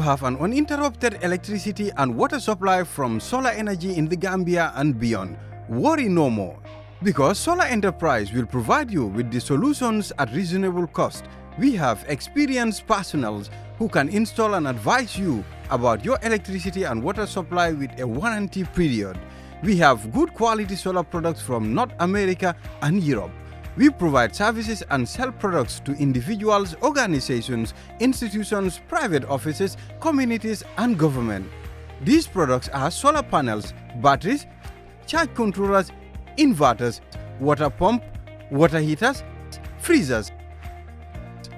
have an uninterrupted electricity and water supply from solar energy in the Gambia and beyond, worry no more. Because Solar Enterprise will provide you with the solutions at reasonable cost. We have experienced personnel who can install and advise you about your electricity and water supply with a warranty period. We have good quality solar products from North America and Europe. We provide services and sell products to individuals, organizations, institutions, private offices, communities, and government. These products are solar panels, batteries, charge controllers, inverters, water pump, water heaters, freezers,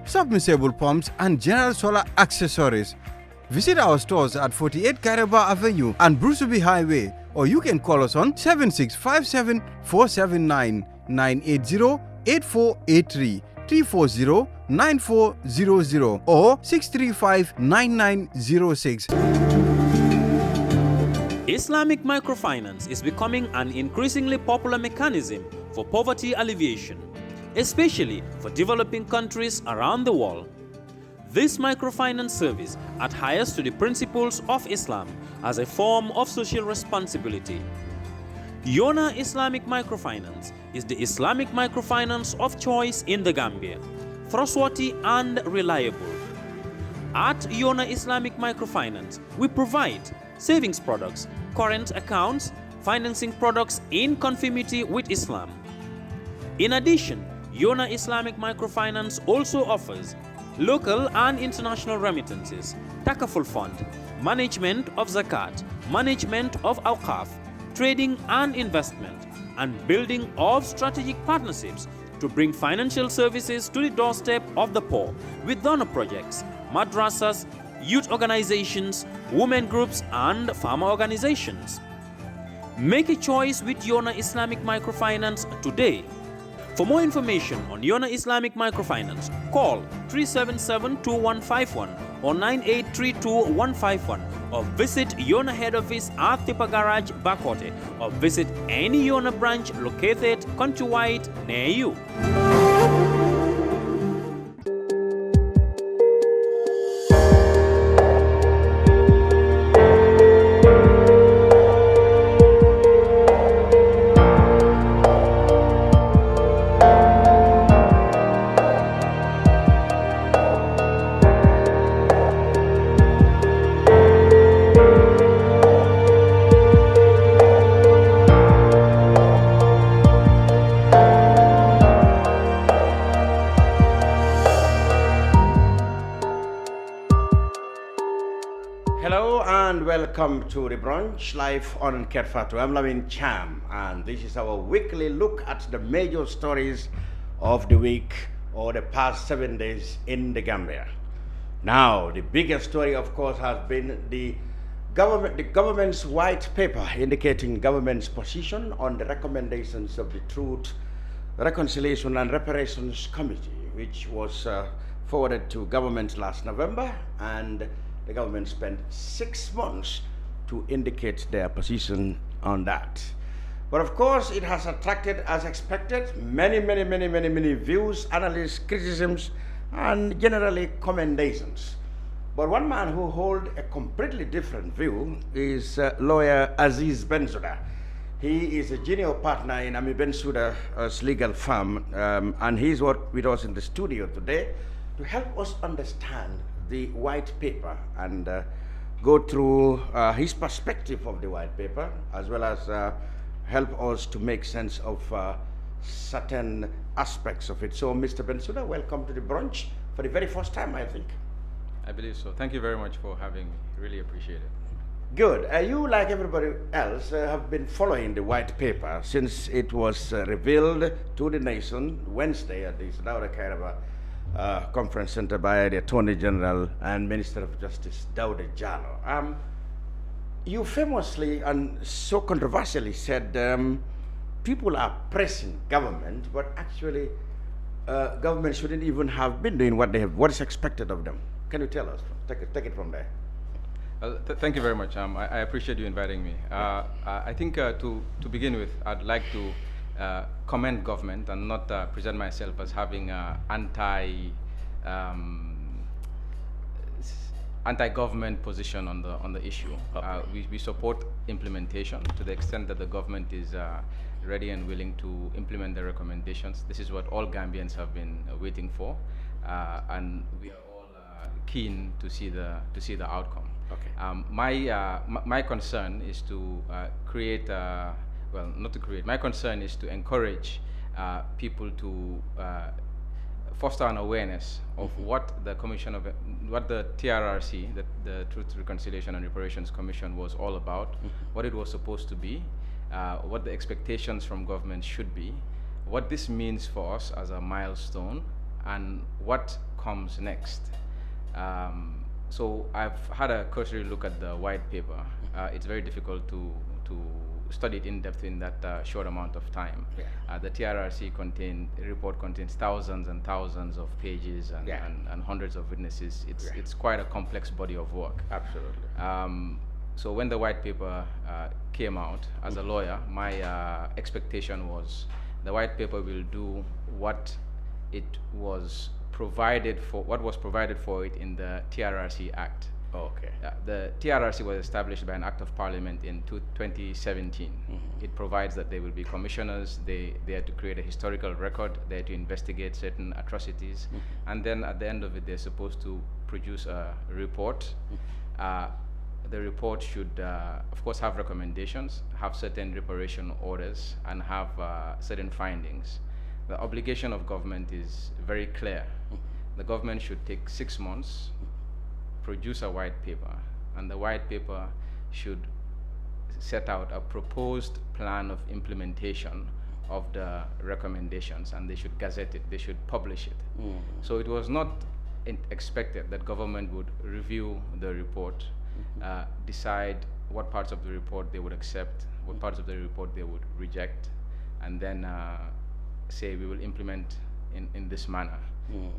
submersible pumps, and general solar accessories. Visit our stores at 48 Karaba Avenue and Brusubi Highway, or you can call us on 7657 479 980 8483 340 9400 or 635 9906. Islamic microfinance is becoming an increasingly popular mechanism for poverty alleviation, especially for developing countries around the world. This microfinance service adheres to the principles of Islam as a form of social responsibility. Yona Islamic Microfinance is the Islamic microfinance of choice in the Gambia, trustworthy and reliable. At Yona Islamic Microfinance, we provide savings products, current accounts, financing products in conformity with Islam. In addition, Yona Islamic Microfinance also offers local and international remittances, takaful fund, management of zakat, management of awqaf, trading and investment, and building of strategic partnerships to bring financial services to the doorstep of the poor with donor projects, madrasas, youth organizations, women groups, and farmer organizations. Make a choice with Yona Islamic Microfinance today. For more information on Yona Islamic Microfinance, call 377-2151 or 9832-151 or visit Yona head office at Tipa Garage, Bakote, or visit any Yona branch located countrywide near you. Welcome to the Brunch, live on Kerr Fatou. I'm Lavin Cham, and this is our weekly look at the major stories of the week or the past 7 days in the Gambia. Now, the biggest story, of course, has been the government's white paper indicating government's position on the recommendations of the Truth, Reconciliation and Reparations Committee, which was forwarded to government last November, and the government spent 6 months to indicate their position on that. But of course, it has attracted, as expected, many views, analysis, criticisms, and generally commendations. But one man who holds a completely different view is lawyer Aziz Bensouda. He is a junior partner in Aziz Bensouda's legal firm, and he's with us in the studio today to help us understand the white paper and go through his perspective of the white paper, as well as help us to make sense of certain aspects of it. So, Mr. Bensouda, welcome to the Brunch for the very first time, I think. I believe so. Thank you very much for having me. Really appreciate it. Good. You, like everybody else, have been following the white paper since it was revealed to the nation Wednesday at the Sadauda Kairaba conference center by the Attorney General and Minister of Justice Dawda Jallow. You famously and so controversially said people are pressing government, but actually government shouldn't even have been doing what is expected of them. Can you tell us? Take it from there. Thank you very much. I appreciate you inviting me. I think to begin with, I'd like to commend government and not present myself as having anti-government position on the issue. Okay. We support implementation to the extent that the government is ready and willing to implement the recommendations. This is what all Gambians have been waiting for, and we are all keen to see the outcome. Okay. My concern is to create, well, not to create. My concern is to encourage people to foster an awareness of what the TRRC, the Truth, Reconciliation and Reparations Commission, was all about, what it was supposed to be, what the expectations from government should be, what this means for us as a milestone, and what comes next. So I've had a cursory look at the white paper. It's very difficult to study it in depth in that short amount of time. Yeah. The TRRC report contains thousands and thousands of pages and hundreds of witnesses. It's quite a complex body of work. Absolutely. So when the white paper came out, as a lawyer, my expectation was the white paper will do what was provided for it in the TRRC Act. Okay. The TRRC was established by an Act of Parliament in 2017. It provides that there will be commissioners. They are to create a historical record. They are to investigate certain atrocities, and then at the end of it, they're supposed to produce a report. The report should, of course, have recommendations, have certain reparation orders, and have certain findings. The obligation of government is very clear. The government should take 6 months, produce a white paper, and the white paper should set out a proposed plan of implementation of the recommendations, and they should gazette it, they should publish it. So it was not expected that government would review the report, decide what parts of the report they would accept, what parts of the report they would reject, and then say we will implement in this manner.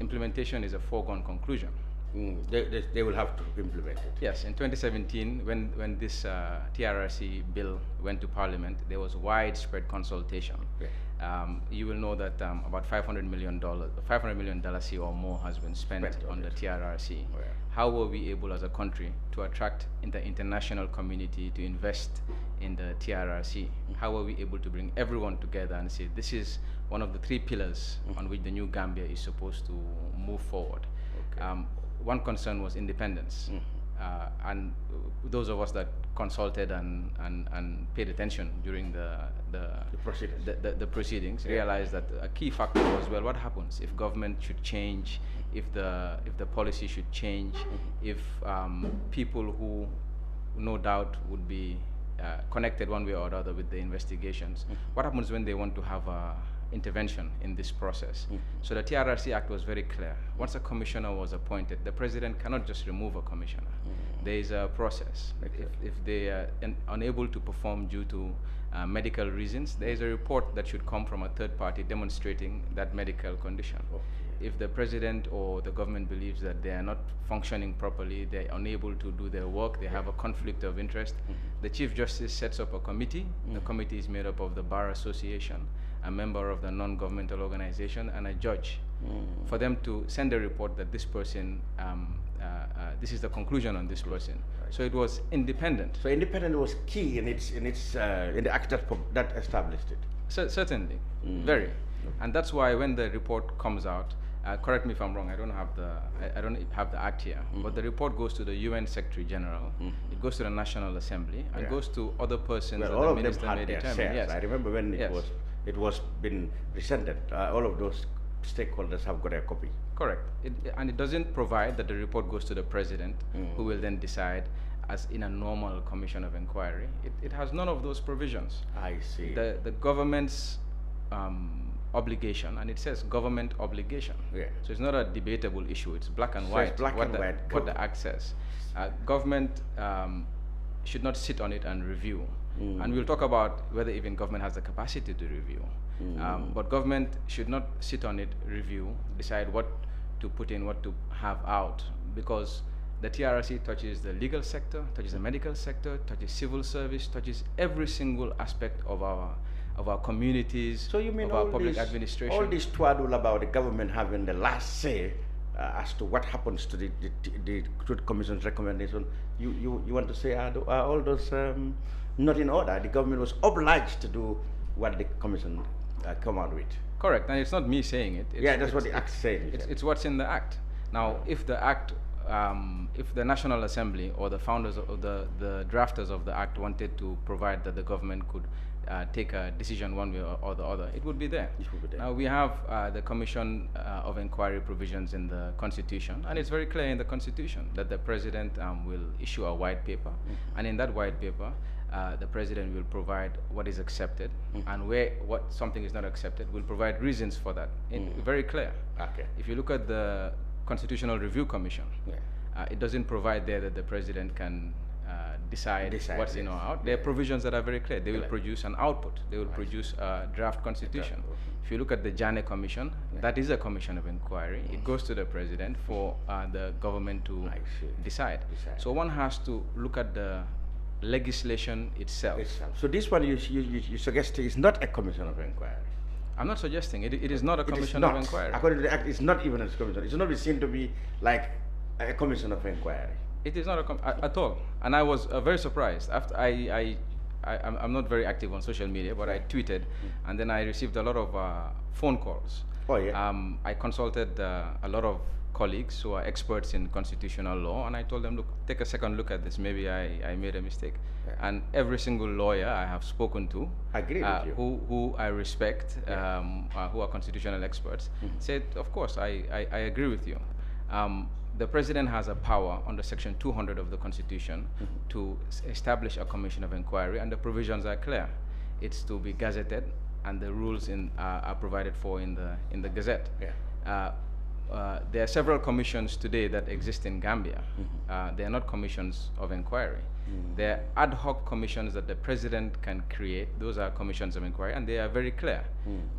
Implementation is a foregone conclusion. They will have to implement it. Yes, in 2017, when this TRRC bill went to Parliament, there was widespread consultation. Yeah. You will know that about $500 million or more has been spent on the TRRC. Yeah. How were we able as a country to attract the international community to invest in the TRRC? How were we able to bring everyone together and say this is one of the 3 pillars on which the new Gambia is supposed to move forward? Okay. One concern was independence, and those of us that consulted and paid attention during the proceedings realized that a key factor was, well, what happens if government should change, if the policy should change, if people who no doubt would be connected one way or another with the investigations, what happens when they want to have intervention in this process? So the TRRC Act was very clear. Once a commissioner was appointed, the president cannot just remove a commissioner. There is a process. If they are unable to perform due to medical reasons, there is a report that should come from a third party demonstrating that medical condition. If the president or the government believes that they are not functioning properly, they're unable to do their work, they have a conflict of interest, the Chief Justice sets up a committee. The committee is made up of the Bar Association, a member of the non-governmental organization, and a judge, for them to send a report that this person, this is the conclusion on this person. Right. So it was independent. So independent was key in the act that established it. Certainly, very, and that's why when the report comes out, correct me if I'm wrong. I don't have the act here, but the report goes to the UN Secretary General. It goes to the National Assembly, and goes to other persons. Well, that all the of them minister had may their determine. shares. Yes. I remember when it was been presented. All of those stakeholders have got a copy. Correct. And it doesn't provide that the report goes to the president, who will then decide, as in a normal commission of inquiry. It has none of those provisions. I see. The government's obligation, and it says government obligation. Yeah. So it's not a debatable issue. It's black and So white. it's black and white. What the Act says. Government should not sit on it and review. And we'll talk about whether even government has the capacity to review. But government should not sit on it, review, decide what to put in, what to have out, because the TRRC touches the legal sector, touches the medical sector, touches civil service, touches every single aspect of our communities, So you mean of our public administration. all this twaddle about the government having the last say as to what happens to the Truth Commission's recommendation. You want to say are all those not in order? The government was obliged to do what the commission come out with. Correct, and it's not me saying it. Yeah, that's what the act says. It's what's in the act. Now, if the act, if the National Assembly or the founders of the drafters of the act wanted to provide that the government could take a decision one way or the other, it would be there. It would be there. Now, we have the Commission of Inquiry provisions in the Constitution, and it's very clear in the Constitution that the President will issue a white paper, and in that white paper, the President will provide what is accepted, and where what something is not accepted, will provide reasons for that. Very clear. Okay. If you look at the Constitutional Review Commission, it doesn't provide there that the President can decide what's in or out. There are provisions that are very clear. They will produce an output. They will produce a draft constitution. If you look at the Jane Commission, that is a commission of inquiry. It goes to the President for the government to decide. So one has to look at the legislation itself. So this one you suggest is not a commission of inquiry. I'm not suggesting it is not a commission of inquiry. According to the act, it's not even a commission. It's not seen to be like a commission of inquiry. It is not at all. And I was very surprised after I'm not very active on social media, but I tweeted, and then I received a lot of phone calls. Oh yeah. I consulted a lot of colleagues who are experts in constitutional law, and I told them, look, take a second look at this. Maybe I made a mistake. And every single lawyer I have spoken to, agree with you. who I respect, who are constitutional experts, said, of course, I agree with you. The President has a power under Section 200 of the Constitution to establish a commission of inquiry, and the provisions are clear. It's to be gazetted, and the rules are provided for in the Gazette. There are several commissions today that exist in Gambia. They are not commissions of inquiry. They are ad hoc commissions that the President can create. Those are commissions of inquiry, and they are very clear.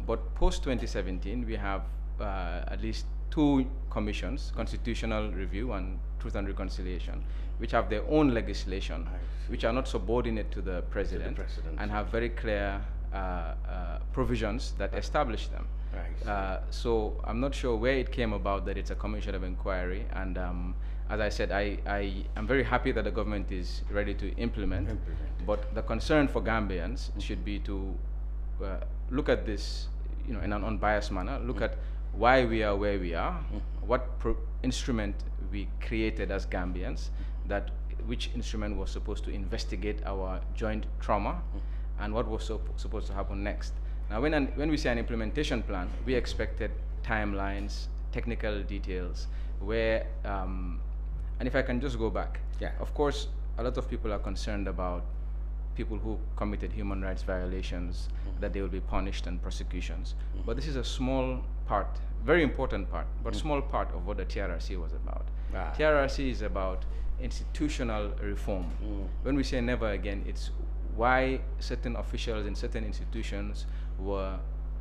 But post-2017, we have at least two commissions, Constitutional Review and Truth and Reconciliation, which have their own legislation, which are not subordinate to the President, and have very clear provisions that establish them. So I'm not sure where it came about that it's a commission of inquiry, and as I said, I am very happy that the government is ready to implement. But the concern for Gambians should be to look at this, in an unbiased manner, look at why we are where we are, what instrument we created as Gambians, which instrument was supposed to investigate our joint trauma, and what was supposed to happen next. Now, when we say an implementation plan, we expected timelines, technical details, where, and if I can just go back, of course, a lot of people are concerned about people who committed human rights violations, that they will be punished and prosecutions. But this is a small part, very important part, but small part of what the TRRC was about. TRRC is about institutional reform. When we say never again, it's why certain officials in certain institutions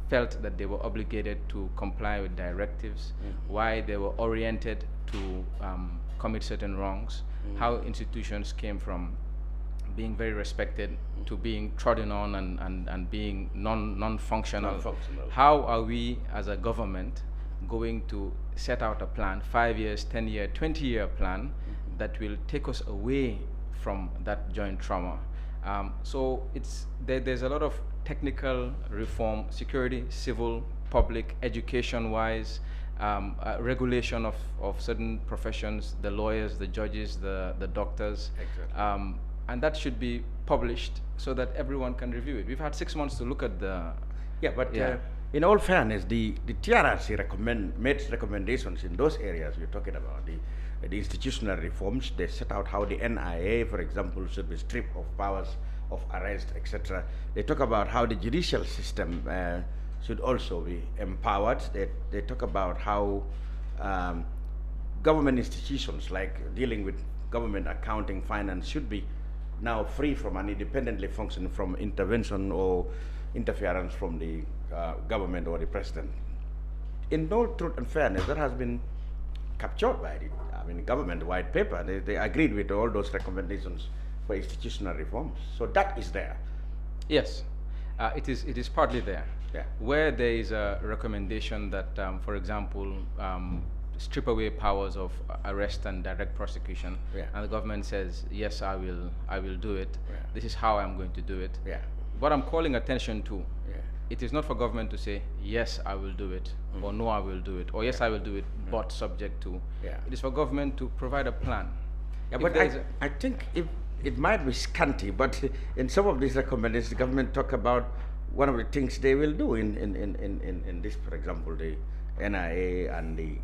felt that they were obligated to comply with directives, why they were oriented to commit certain wrongs, how institutions came from being very respected to being trodden on and being non-functional. How are we as a government going to set out a plan, 5 years, 10-year, 20-year plan that will take us away from that joint trauma? So there's a lot of technical reform, security, civil, public, education-wise, regulation of certain professions, the lawyers, the judges, the doctors. And that should be published so that everyone can review it. We've had 6 months to look at the... in all fairness, the TRRC made recommendations in those areas you're talking about, the institutional reforms. They set out how the NIA, for example, should be stripped of powers of arrest, etc. They talk about how the judicial system should also be empowered. They talk about how government institutions, like dealing with government accounting, finance, should be now free from and independently function from intervention or interference from the government or the president. In all truth and fairness, that has been captured by the government white paper. They agreed with all those recommendations for institutional reforms. So that is there. Yes, it is partly there. Where there is a recommendation that, for example, strip away powers of arrest and direct prosecution, Yeah. and the government says, yes, I will do it. Yeah. This is how I'm going to do it. Yeah. What I'm calling attention to, Yeah. it is not for government to say, yes, I will do it, or no, I will do it, or yes, I will do it, but subject to. Yeah. It is for government to provide a plan. Yeah, If but there is I think if it might be scanty, but in some of these recommendations, the government talk about one of the things they will do in this, for example, the NIA and the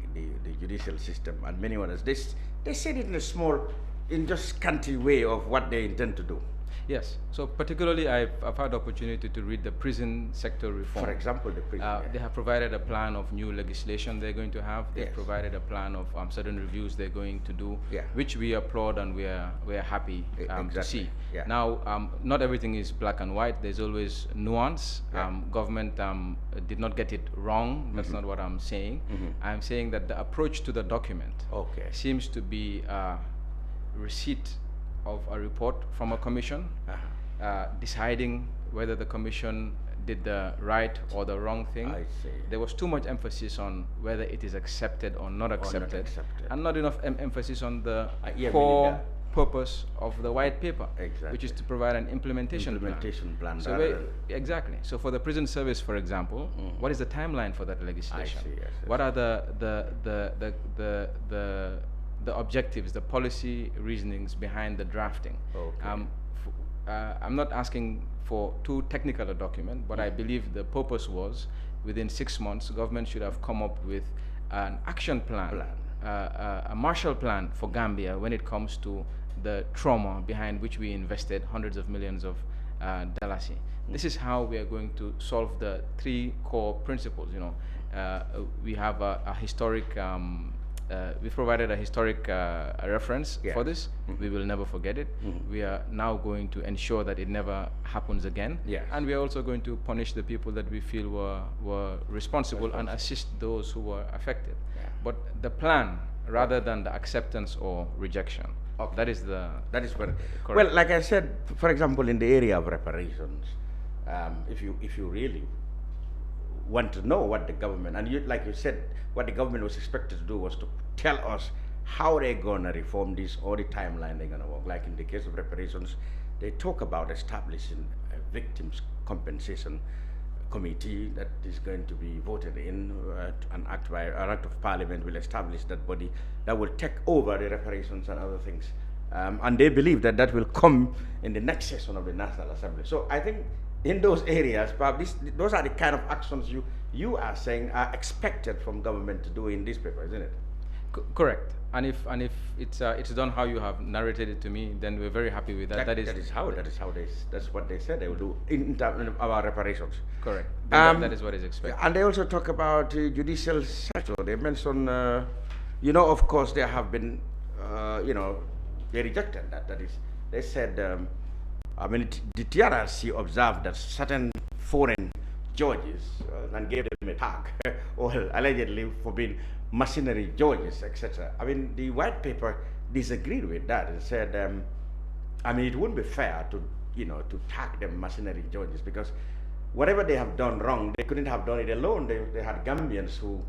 judicial system and many others. They said it in a small, in just scanty way of what they intend to do. Yes. So particularly, I've had the opportunity to read the prison sector reform. For example, the prison. They have provided a plan of new legislation they're going to have. They've Yes. provided a plan of certain reviews they're going to do, Yeah. which we applaud and we are happy to Exactly. see. Yeah. Now, not everything is black and white. There's always nuance. Yeah. Government did not get it wrong. That's not what I'm saying. I'm saying that the approach to the document Okay. seems to be receipt of a report from a commission, deciding whether the commission did the right or the wrong thing. I see. There was too much emphasis on whether it is accepted or not accepted, accepted. and not enough emphasis on the yeah, core meaning purpose of the white paper, which is Exactly. to provide an implementation plan. So rather than- exactly. So for the prison service, for example, what is the timeline for that legislation? see, yes, What are the objectives, the policy reasonings behind the drafting? Okay. I'm not asking for too technical a document, but I believe the purpose was within 6 months, government should have come up with an action plan, a Marshall Plan for Gambia when it comes to the trauma behind which we invested hundreds of millions of dollars. This is how we are going to solve the 3 core principles. You know, we have a historic. We've provided a historic reference for this. We will never forget it. We are now going to ensure that it never happens again. Yes. And we are also going to punish the people that we feel were responsible and assist those who were affected. Yeah. But the plan, rather than the acceptance or rejection, that is the... That is what. Correct. Well, like I said, for example, in the area of reparations, if you really want to know what the government, and like you said, what the government was expected to do was to tell us how they're going to reform this or the timeline they're going to work. Like in the case of reparations, they talk about establishing a victims compensation committee that is going to be voted in. An act of parliament will establish that body that will take over the reparations and other things. And they believe that that will come in the next session of the National Assembly. So I think in those areas, perhaps those are the kind of actions you are saying are expected from government to do in this paper, isn't it? Correct. And if it's done how you have narrated it to me, then we're very happy with that. That's what they said they will do in terms of our reparations. Correct. That is what is expected. And they also talk about judicial sector. They mention, of course, there have been, they rejected that. That is, they said, the TRRC observed that certain foreign judges and gave them a tag, or allegedly for being mercenary judges, etc. I mean, the white paper disagreed with that and said, it wouldn't be fair to tag them mercenary judges, because whatever they have done wrong, they couldn't have done it alone. They had Gambians who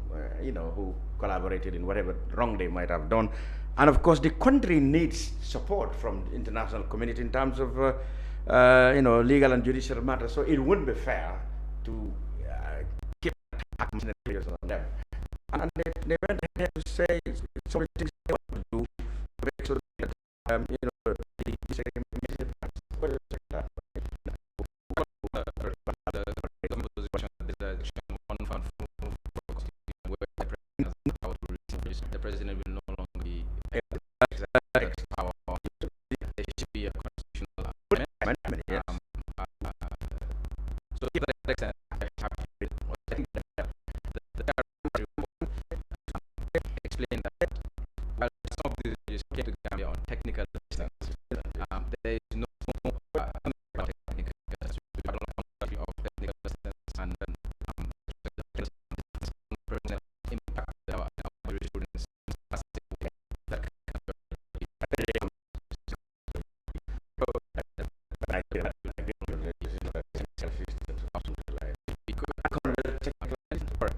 collaborated in whatever wrong they might have done. And of course, the country needs support from the international community in terms of, legal and judicial matters. So it wouldn't be fair to keep attacking on them. And they went ahead to say some of the things they want to do to make sure that, the president will no longer be power. There should be a constitutional amendment. Yes. So to that extent, I think that the explain that while some of these just came to Gambia on technical assistance, there is no technical assistance. We don't know of technical assistance and personal impact our students.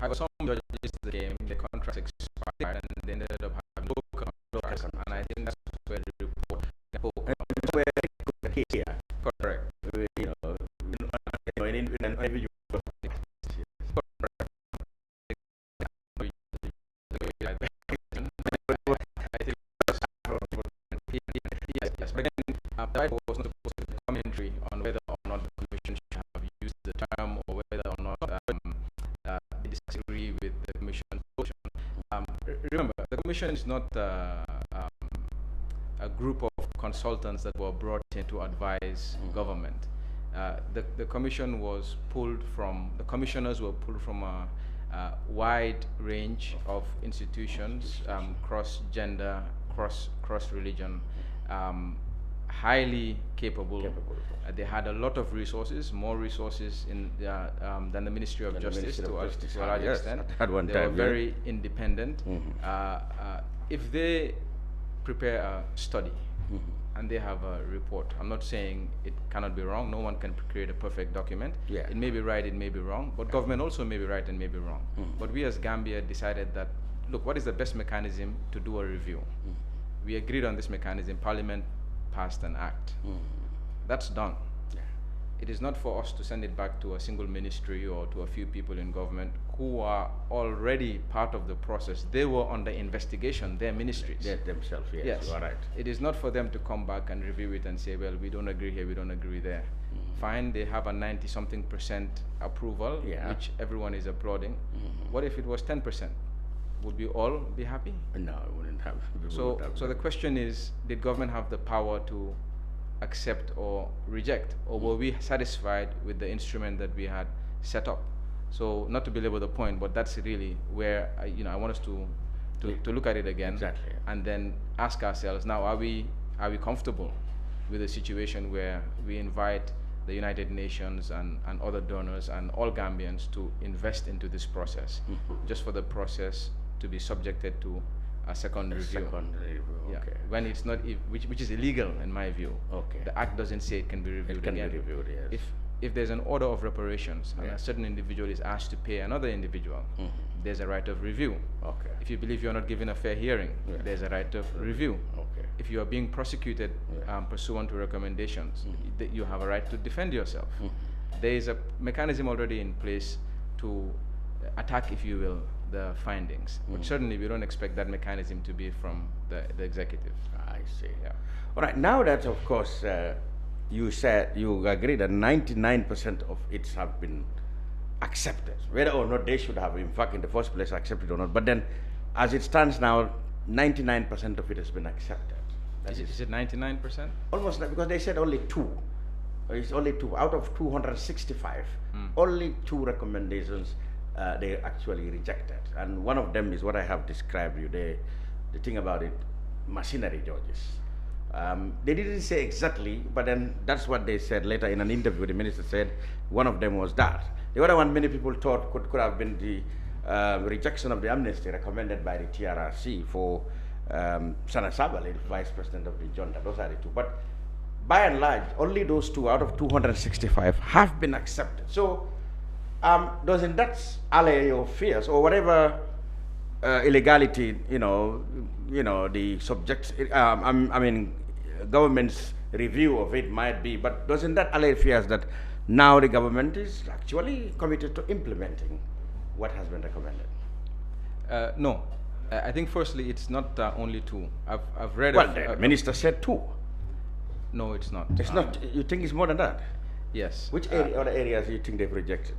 I was some judges that the contract expired and I think that's where the report And where it could here. correct. You know, in an individual. Yes, but then that was not supposed to be a commentary on whether or not the commission should have used the term or whether or not they disagree with the commission's position. Remember, the commission is not a group of consultants that were brought in to advise government. The commission was pulled from, the commissioners were pulled from a wide range of institutions, cross-gender, cross-religion, highly capable. They had a lot of resources, more resources in than the Ministry of Justice to a large extent. They were very independent. If they prepare a study and they have a report, I'm not saying it cannot be wrong. No one can create a perfect document. It may be right, it may be wrong, but government also may be right and may be wrong. But we as Gambia decided that, look, what is the best mechanism to do a review? We agreed on this mechanism. Parliament passed an act. That's done. It is not for us to send it back to a single ministry or to a few people in government who are already part of the process. They were under investigation, their ministries. They themselves, yes, you are right. It is not for them to come back and review it and say, well, we don't agree here, we don't agree there. Fine, they have a 90-something% approval, which everyone is applauding. What if it was 10%? Would we all be happy? No, it wouldn't have. So the question is, did government have the power to accept or reject, or were we satisfied with the instrument that we had set up? So not to belabor the point, but that's really where I want us to look at it again, and then ask ourselves, now are we comfortable with a situation where we invite the United Nations and other donors and all Gambians to invest into this process, just for the process to be subjected to a second review. Okay. When it's not, which is illegal in my view. Okay. The act doesn't say it can be reviewed again. It can be reviewed, yes. If there's an order of reparations and a certain individual is asked to pay another individual, there's a right of review. Okay. If you believe you're not given a fair hearing, there's a right of review. Okay. If you are being prosecuted pursuant to recommendations, you have a right to defend yourself. There is a mechanism already in place to attack, if you will, the findings. But certainly we don't expect that mechanism to be from the executive. I see. All right, now that, of course, you said you agree that 99% of it have been accepted, whether or not they should have, in fact, in the first place, accepted or not. But then, as it stands now, 99% of it has been accepted. Is it 99%? Almost, because they said only two. It's only two. Out of 265, only two recommendations they actually rejected. And one of them is what I have described you, the thing about it, machinery judges. They didn't say exactly, but then that's what they said later in an interview. The minister said one of them was that. The other one many people thought could have been the rejection of the amnesty recommended by the TRRC for Sana Sabali, the vice president of the junta. Those are the two. But by and large, only those two out of 265 have been accepted. So doesn't that allay your fears or whatever illegality, the subject, I mean, government's review of it might be, but doesn't that allay fears that now the government is actually committed to implementing what has been recommended? No. I think firstly, it's not only two. I've read. Well, the minister said two. No, it's not. It's not. You think it's more than that? Yes. Which other areas do you think they've rejected?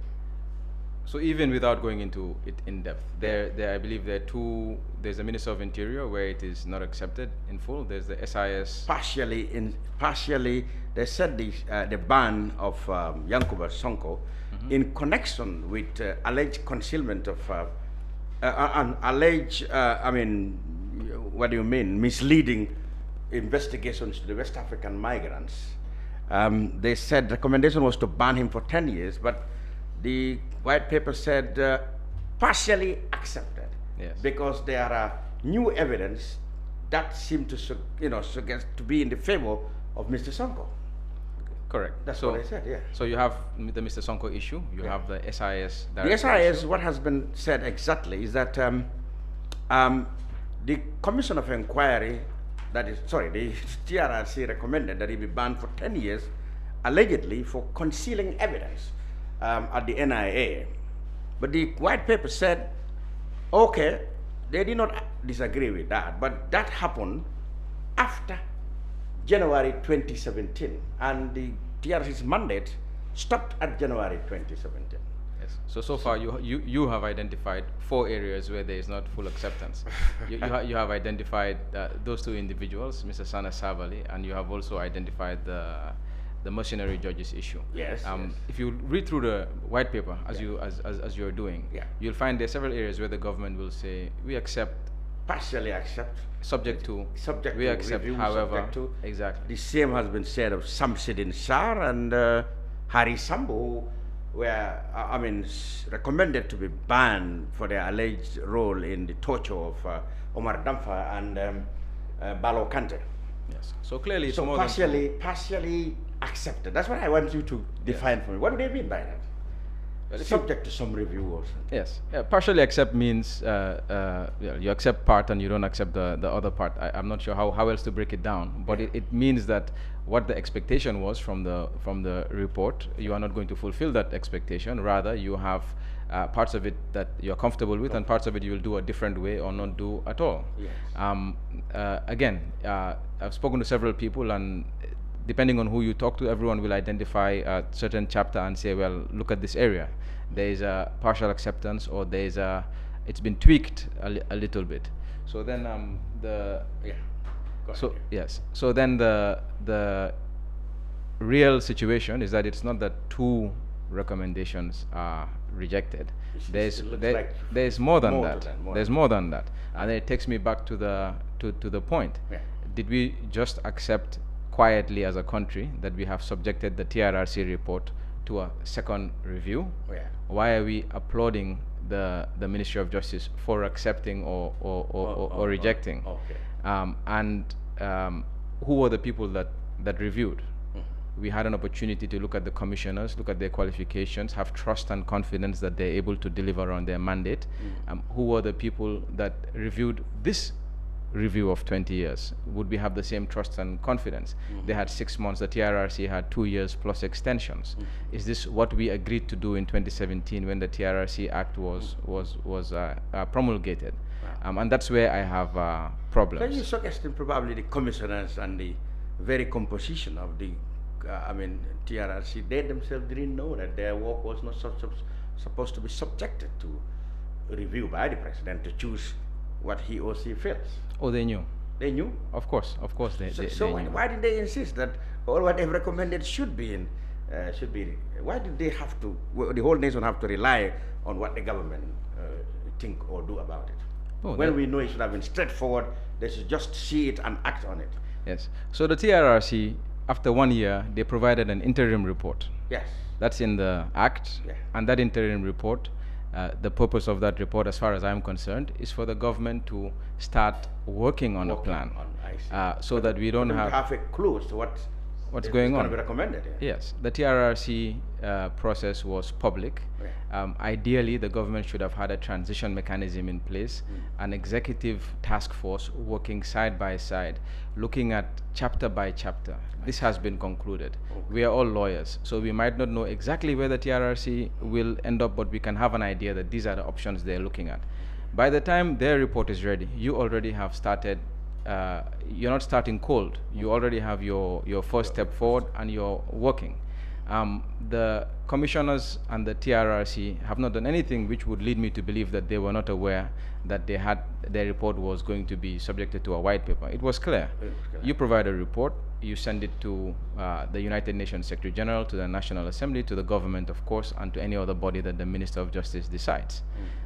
So even without going into it in depth, I believe there are two. There's the Minister of Interior where it is not accepted in full. There's the SIS. Partially, they said the ban of Yankuba Sonko in connection with alleged concealment of alleged. What do you mean? Misleading investigations to the West African migrants. They said the recommendation was to ban him for 10 years, but the white paper said partially accepted, because there are new evidence that seem to suggest to be in the favor of Mr. Sonko. Correct. That's what I said. Yeah. So you have the Mr. Sonko issue. You have the SIS. The SIS. Issue. What has been said exactly is that the Commission of Inquiry that is, sorry, the TRRC recommended that he be banned for 10 years, allegedly for concealing evidence at the NIA. But the white paper said, okay, they did not disagree with that, but that happened after January 2017, and the TRC's mandate stopped at January 2017. Yes. So far you have identified 4 areas where there is not full acceptance. you have identified those 2 individuals, Mr. Sana Savali, and you have also identified the mercenary judges issue. Yes, yes. If you read through the white paper as you're doing, you'll find there are several areas where the government will say we accept, partially accept, subject to, we to accept, review, however, subject to. exactly. The same has been said of Samsidin Sar and Hari Sambu, who were, recommended to be banned for their alleged role in the torture of Omar Damfa and Balo Kante. Yes. So clearly, it's so more partially accepted. That's what I want you to define for me. What do they mean by that? Well, Subject to some review or something. Yes. Partially accept means you accept part and you don't accept the other part. I'm not sure how else to break it down, but it means that what the expectation was from the report, you are not going to fulfill that expectation. Rather, you have parts of it that you're comfortable with, and parts of it you will do a different way or not do at all. Yes. Again, I've spoken to several people, and depending on who you talk to, everyone will identify a certain chapter and say, well, look at this area. There is a partial acceptance, or there is it's been tweaked a little bit. So then So then the real situation is that it's not that 2 recommendations are rejected. There's more than that. There's more than that. And then it takes me back to the point. Did we just accept quietly as a country that we have subjected the TRRC report to a second review? Why are we applauding the Ministry of Justice for accepting or rejecting? Who were the people that reviewed? We had an opportunity to look at the commissioners, look at their qualifications, have trust and confidence that they're able to deliver on their mandate. Who were the people that reviewed this review of 20 years? Would we have the same trust and confidence? They had 6 months, the TRRC had 2 years plus extensions. Is this what we agreed to do in 2017 when the TRRC Act was promulgated? And that's where I have problems. Can you suggest probably the commissioners and the very composition of the TRRC, they themselves didn't know that their work was not supposed to be subjected to review by the president to choose what he or she feels? Oh, they knew. They knew? Of course, they knew. Why did they insist that all what they've recommended should be why did they have to, the whole nation have to rely on what the government think or do about it? When we know it should have been straightforward, they should just see it and act on it. Yes. So the TRRC, after 1 year, they provided an interim report. Yes. That's in the Act. And that interim report, the purpose of that report, as far as I'm concerned, is for the government to start working on a plan, so that we don't have a clue as to what's going on. Going to be recommended. Yes, the TRRC process was public. Ideally, the government should have had a transition mechanism in place, an executive task force working side by side, looking at chapter by chapter. This has been concluded. We are all lawyers, so we might not know exactly where the TRRC will end up, but we can have an idea that these are the options they're looking at. By the time their report is ready, you already have started. You're not starting cold. You already have your first step forward, and you're working. The commissioners and the TRRC have not done anything which would lead me to believe that they were not aware that their report was going to be subjected to a white paper. It was clear. You provide a report, you send it to the United Nations Secretary General, to the National Assembly, to the government, of course, and to any other body that the Minister of Justice decides.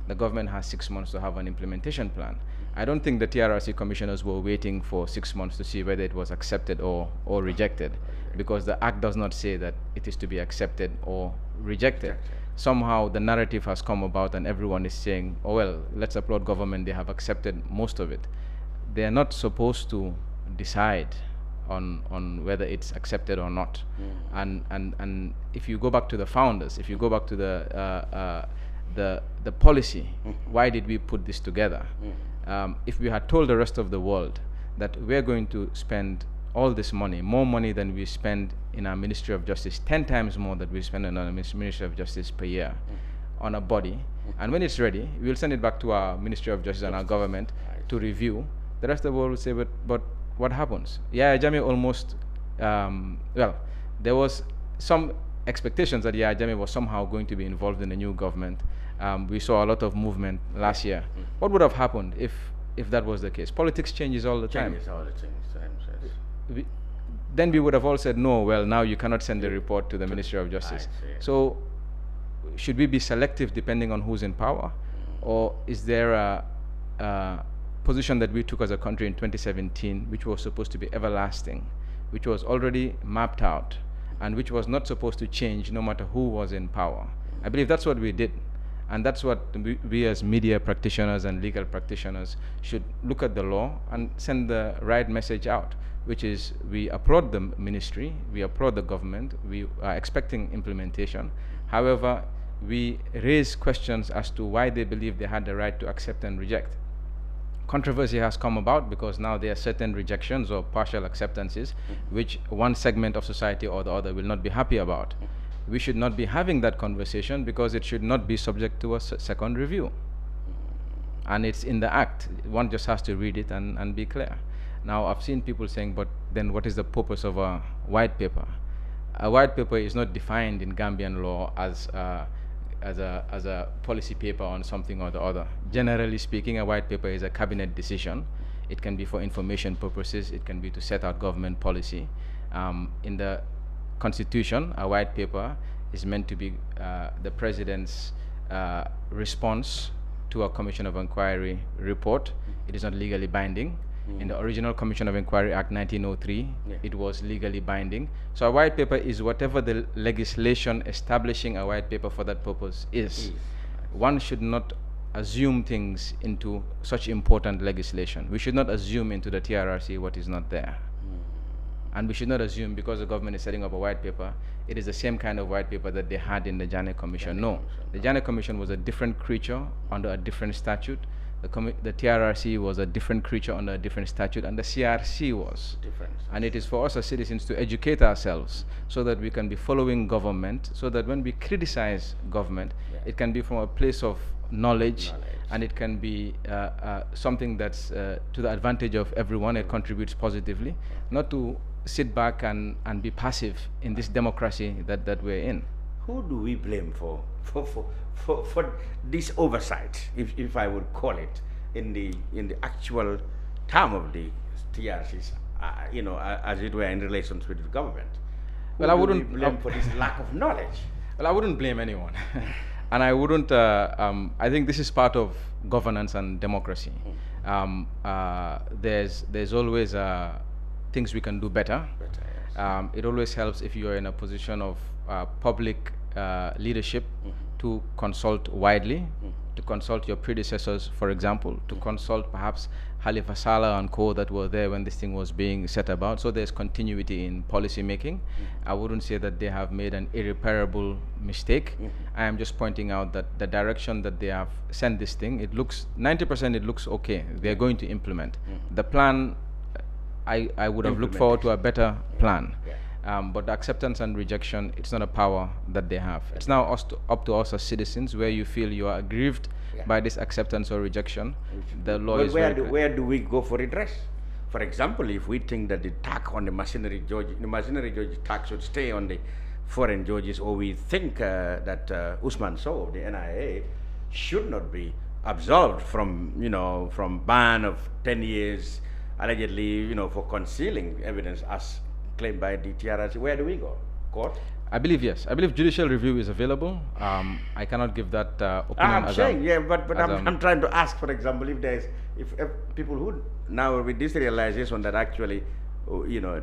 The government has 6 months to have an implementation plan. I don't think the TRRC commissioners were waiting for 6 months to see whether it was accepted or rejected, because the Act does not say that it is to be accepted or rejected. Somehow the narrative has come about and everyone is saying, oh well, let's applaud government, they have accepted most of it. They are not supposed to decide on whether it's accepted or not. And if you go back to the founders, if you go back to the policy, why did we put this together? If we had told the rest of the world that we're going to spend all this money, more money than we spend in our Ministry of Justice, 10 times more that we spend in our Ministry of Justice per year on a body. And when it's ready, we'll send it back to our Ministry of Justice and our government to review. The rest of the world will say, but what happens? Yeah, Jammeh almost, well, there was some expectations that Yahya Jammeh was somehow going to be involved in the new government. We saw a lot of movement last year. What would have happened if that was the case? Politics changes all the time. Changes all the time. Then we would have all said, no, well, now you cannot send the report to the Ministry of Justice. So should we be selective depending on who's in power? Or is there a position that we took as a country in 2017, which was supposed to be everlasting, which was already mapped out, and which was not supposed to change no matter who was in power? I believe that's what we did. And that's what we as media practitioners and legal practitioners should look at the law and send the right message out, which is we applaud the ministry, we applaud the government, we are expecting implementation. However, we raise questions as to why they believe they had the right to accept and reject. Controversy has come about because now there are certain rejections or partial acceptances which one segment of society or the other will not be happy about. We should not be having that conversation because it should not be subject to a second review. And it's in the act. One just has to read it and be clear. Now, I've seen people saying, but then what is the purpose of a white paper? A white paper is not defined in Gambian law as a policy paper on something or the other. Generally speaking, a white paper is a cabinet decision. It can be for information purposes. It can be to set out government policy. In the Constitution, a white paper is meant to be the president's response to a Commission of Inquiry report. It is not legally binding. In the original Commission of Inquiry Act 1903, it was legally binding. So a white paper is whatever the legislation establishing a white paper for that purpose is. One should not assume things into such important legislation. We should not assume into the TRRC what is not there. And we should not assume because the government is setting up a white paper, it is the same kind of white paper that they had in the Janet Commission. No, the Janet Commission was a different creature under a different statute. The TRRC was a different creature under a different statute, and the CRC was. And it is for us as citizens to educate ourselves so that we can be following government, so that when we criticize government, it can be from a place of knowledge. And it can be something that's to the advantage of everyone. It contributes positively, not to sit back and be passive in this democracy that we're in. Who do we blame for this oversight, if I would call it, in the actual term of the TRCs, as it were in relations with the government? Well, I wouldn't blame for this lack of knowledge. Well, I wouldn't blame anyone, and I wouldn't. I think this is part of governance and democracy. There's always things we can do better. It always helps if you are in a position of public leadership to consult widely, to consult your predecessors, for example, to consult perhaps Halifa Saleh and co that were there when this thing was being set about. So there's continuity in policy making. I wouldn't say that they have made an irreparable mistake. I am just pointing out that the direction that they have sent this thing, it looks 90% it looks okay. They're going to implement. The plan, I would have looked forward to a better plan. But the acceptance and rejection, it's not a power that they have. It's now up to us as citizens, where you feel you are aggrieved by this acceptance or rejection. The law is where do we go for redress? For example, if we think that the tax on the machinery judge tax should stay on the foreign judges, or we think that Usman Sow of the NIA should not be absolved from ban of 10 years allegedly for concealing evidence as claimed by the TRRC, where do we go? Court? I believe yes. I believe judicial review is available. I cannot give that opinion. I'm saying, but I'm trying to ask, for example, if people who now with this realization that actually,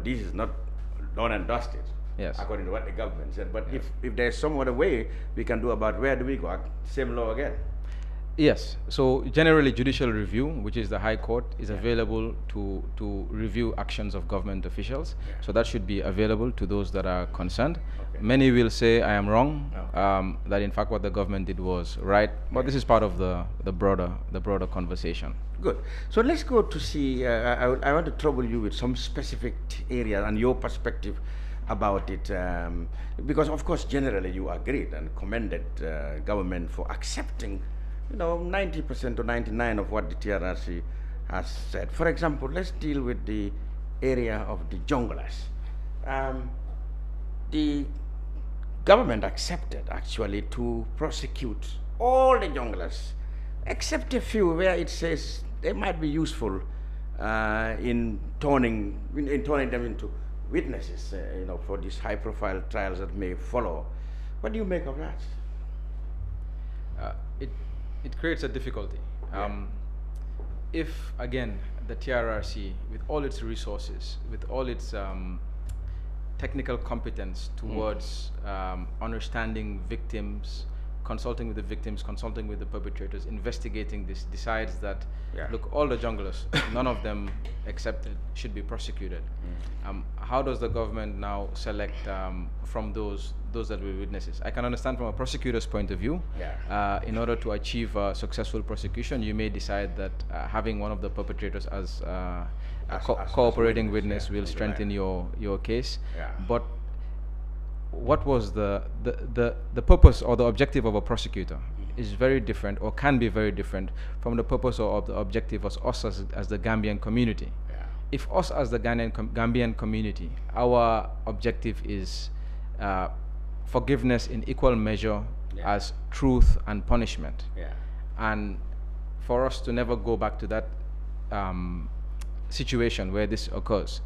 this is not done and dusted, according to what the government said. But if there's some other way we can do about, where do we go? Same law again. Yes. So generally, judicial review, which is the High Court, is available to review actions of government officials. So that should be available to those that are concerned. Many will say I am wrong. That in fact what the government did was right. But this is part of the broader conversation. Good. So let's go to see. I want to trouble you with some specific area and your perspective about it, because of course generally you agreed and commended government for accepting, 90% to 99% of what the TRRC has said. For example, let's deal with the area of the junglers. The government accepted actually to prosecute all the junglers, except a few where it says they might be useful in turning them into witnesses, for these high-profile trials that may follow. What do you make of that? It creates a difficulty. If, again, the TRRC, with all its resources, with all its technical competence towards understanding victims, consulting with the victims, consulting with the perpetrators, investigating this, decides that, look, all the junglers, none of them accepted, should be prosecuted. How does the government now select from those that were witnesses? I can understand from a prosecutor's point of view, in order to achieve a successful prosecution, you may decide that having one of the perpetrators as a cooperating witness will strengthen your case. But what was the purpose or the objective of a prosecutor is very different, or can be very different, from the purpose or the objective of us as the Gambian community. If us as the Gambian community, our objective is forgiveness in equal measure as truth and punishment, and for us to never go back to that situation where this occurs,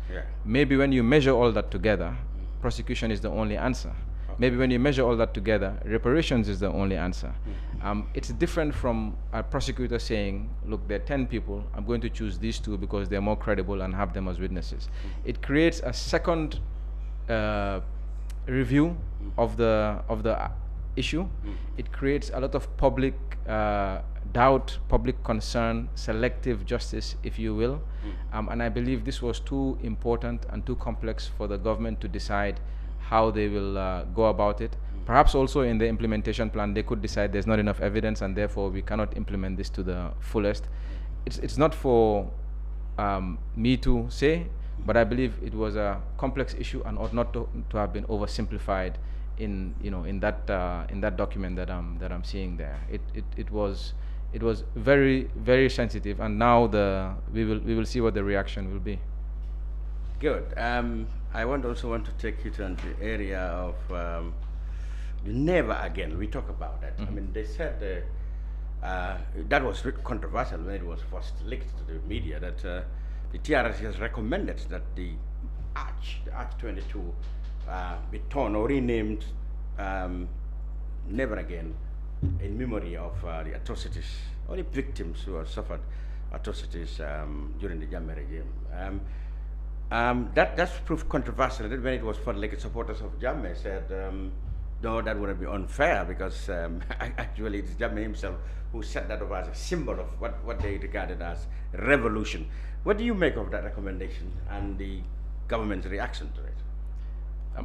maybe when you measure all that together, prosecution is the only answer. Maybe when you measure all that together, reparations is the only answer. It's different from a prosecutor saying, look, there are 10 people, I'm going to choose these 2 because they're more credible and have them as witnesses. It creates a second review of the issue. It creates a lot of public doubt, public concern, selective justice, if you will. And I believe this was too important and too complex for the government to decide how they will go about it. Perhaps also in the implementation plan, they could decide there's not enough evidence and therefore we cannot implement this to the fullest. It's not for me to say, but I believe it was a complex issue and ought not to have been oversimplified in that document that I'm seeing there. It was very, very sensitive, and now we will see what the reaction will be. Good. I also want to take you to the area of never again. We talk about that. I mean, they said that was controversial when it was first leaked to the media, that the TRRC has recommended that the Arch 22 be torn or renamed never again, in memory of the atrocities or the victims who have suffered atrocities during the Jammeh regime. That's proved controversial. When it was for supporters of Jammeh said, no, that wouldn't be unfair, because actually it's Jammeh himself who set that up as a symbol of what they regarded as revolution. What do you make of that recommendation and the government's reaction to it?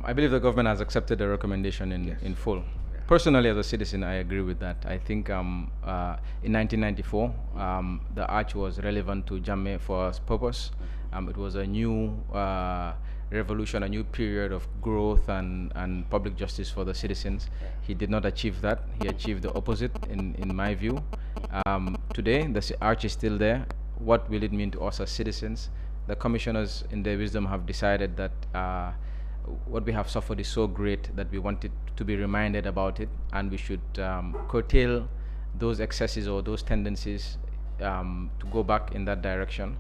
I believe the government has accepted the recommendation in full. Personally, as a citizen, I agree with that. I think in 1994, the Arch was relevant to Jammeh for its purpose. It was a new revolution, a new period of growth and public justice for the citizens. He did not achieve that. He achieved the opposite, in my view. Today, the Arch is still there. What will it mean to us as citizens? The commissioners, in their wisdom, have decided that what we have suffered is so great that we wanted to be reminded about it, and we should curtail those excesses or those tendencies to go back in that direction.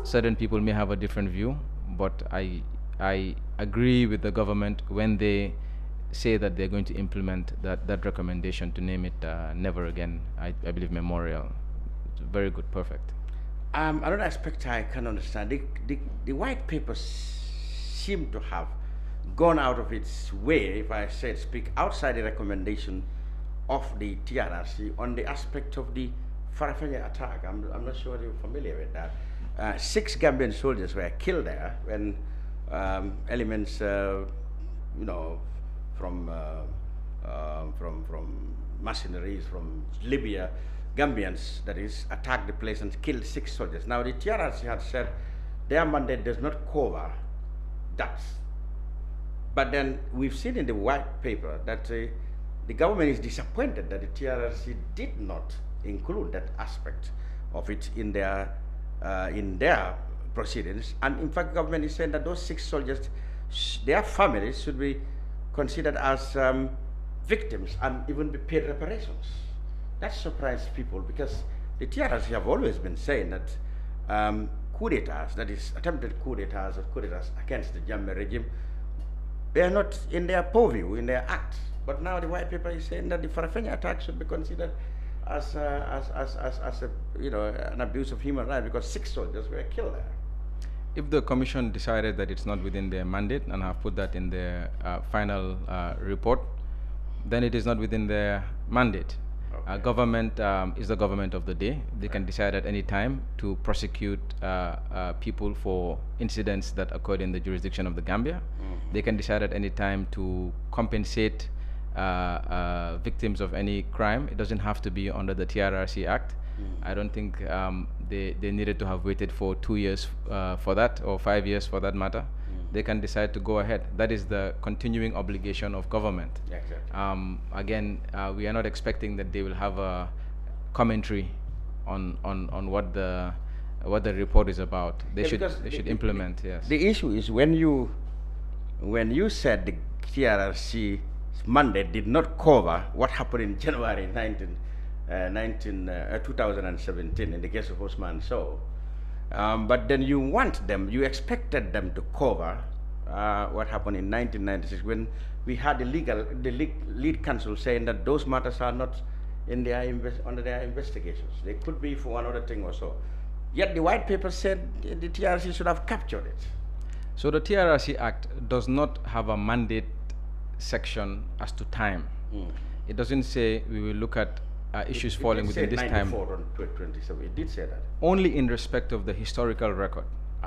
Certain people may have a different view, but I agree with the government when they say that they're going to implement that recommendation to name it Never Again. I believe memorial. It's very good, perfect. Another aspect I can understand, the white papers seem to have gone out of its way, if I say speak outside the recommendation, of the TRRC on the aspect of the Farafenni attack. I'm not sure you're familiar with that. 6 Gambian soldiers were killed there when elements, from mercenaries from Libya, Gambians, that is, attacked the place and killed 6 soldiers. Now, the TRRC had said their mandate does not cover that. But then we've seen in the white paper that the government is disappointed that the TRRC did not include that aspect of it in their proceedings. And in fact, government is saying that those 6 soldiers, their families should be considered as victims and even be paid reparations. That surprised people because the TRRC have always been saying that coup d'etats, that is attempted coup d'etats or coup d'etats against the Jammeh regime, they are not in their purview, in their act. But now the white paper is saying that the Farafenni attack should be considered as a, an abuse of human rights because 6 soldiers were killed there. If the commission decided that it's not within their mandate and have put that in their final report, then it is not within their mandate. Okay. Government is the government of the day. They can decide at any time to prosecute people for incidents that occurred in the jurisdiction of the Gambia. They can decide at any time to compensate victims of any crime. It doesn't have to be under the TRRC Act. I don't think they needed to have waited for 2 years for that, or 5 years for that matter. They can decide to go ahead. That is the continuing obligation of government. Yeah, exactly. Again, we are not expecting that they will have a commentary on what the report is about. They should implement. Yes. The issue is when you said the TRRC mandate did not cover what happened in January 2017 in the case of Osman Sow. But then you expected them to cover what happened in 1996 when we had the lead counsel saying that those matters are not in under their investigations. They could be for one other thing or so. Yet the white paper said the TRRC should have captured it. So the TRRC Act does not have a mandate section as to time. It doesn't say we will look at issues falling within this time. It did say that. Only in respect of the historical record.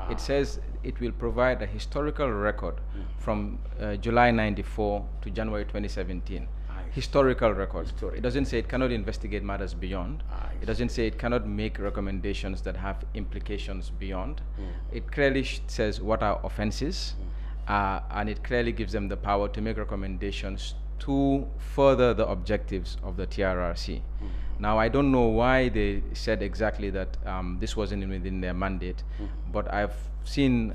It says it will provide a historical record from July 94 to January 2017. Historical record. It doesn't say it cannot investigate matters beyond. It doesn't say it cannot make recommendations that have implications beyond. It clearly says what are offenses, and it clearly gives them the power to make recommendations to further the objectives of the TRRC. Now, I don't know why they said exactly that this wasn't within their mandate, but I've seen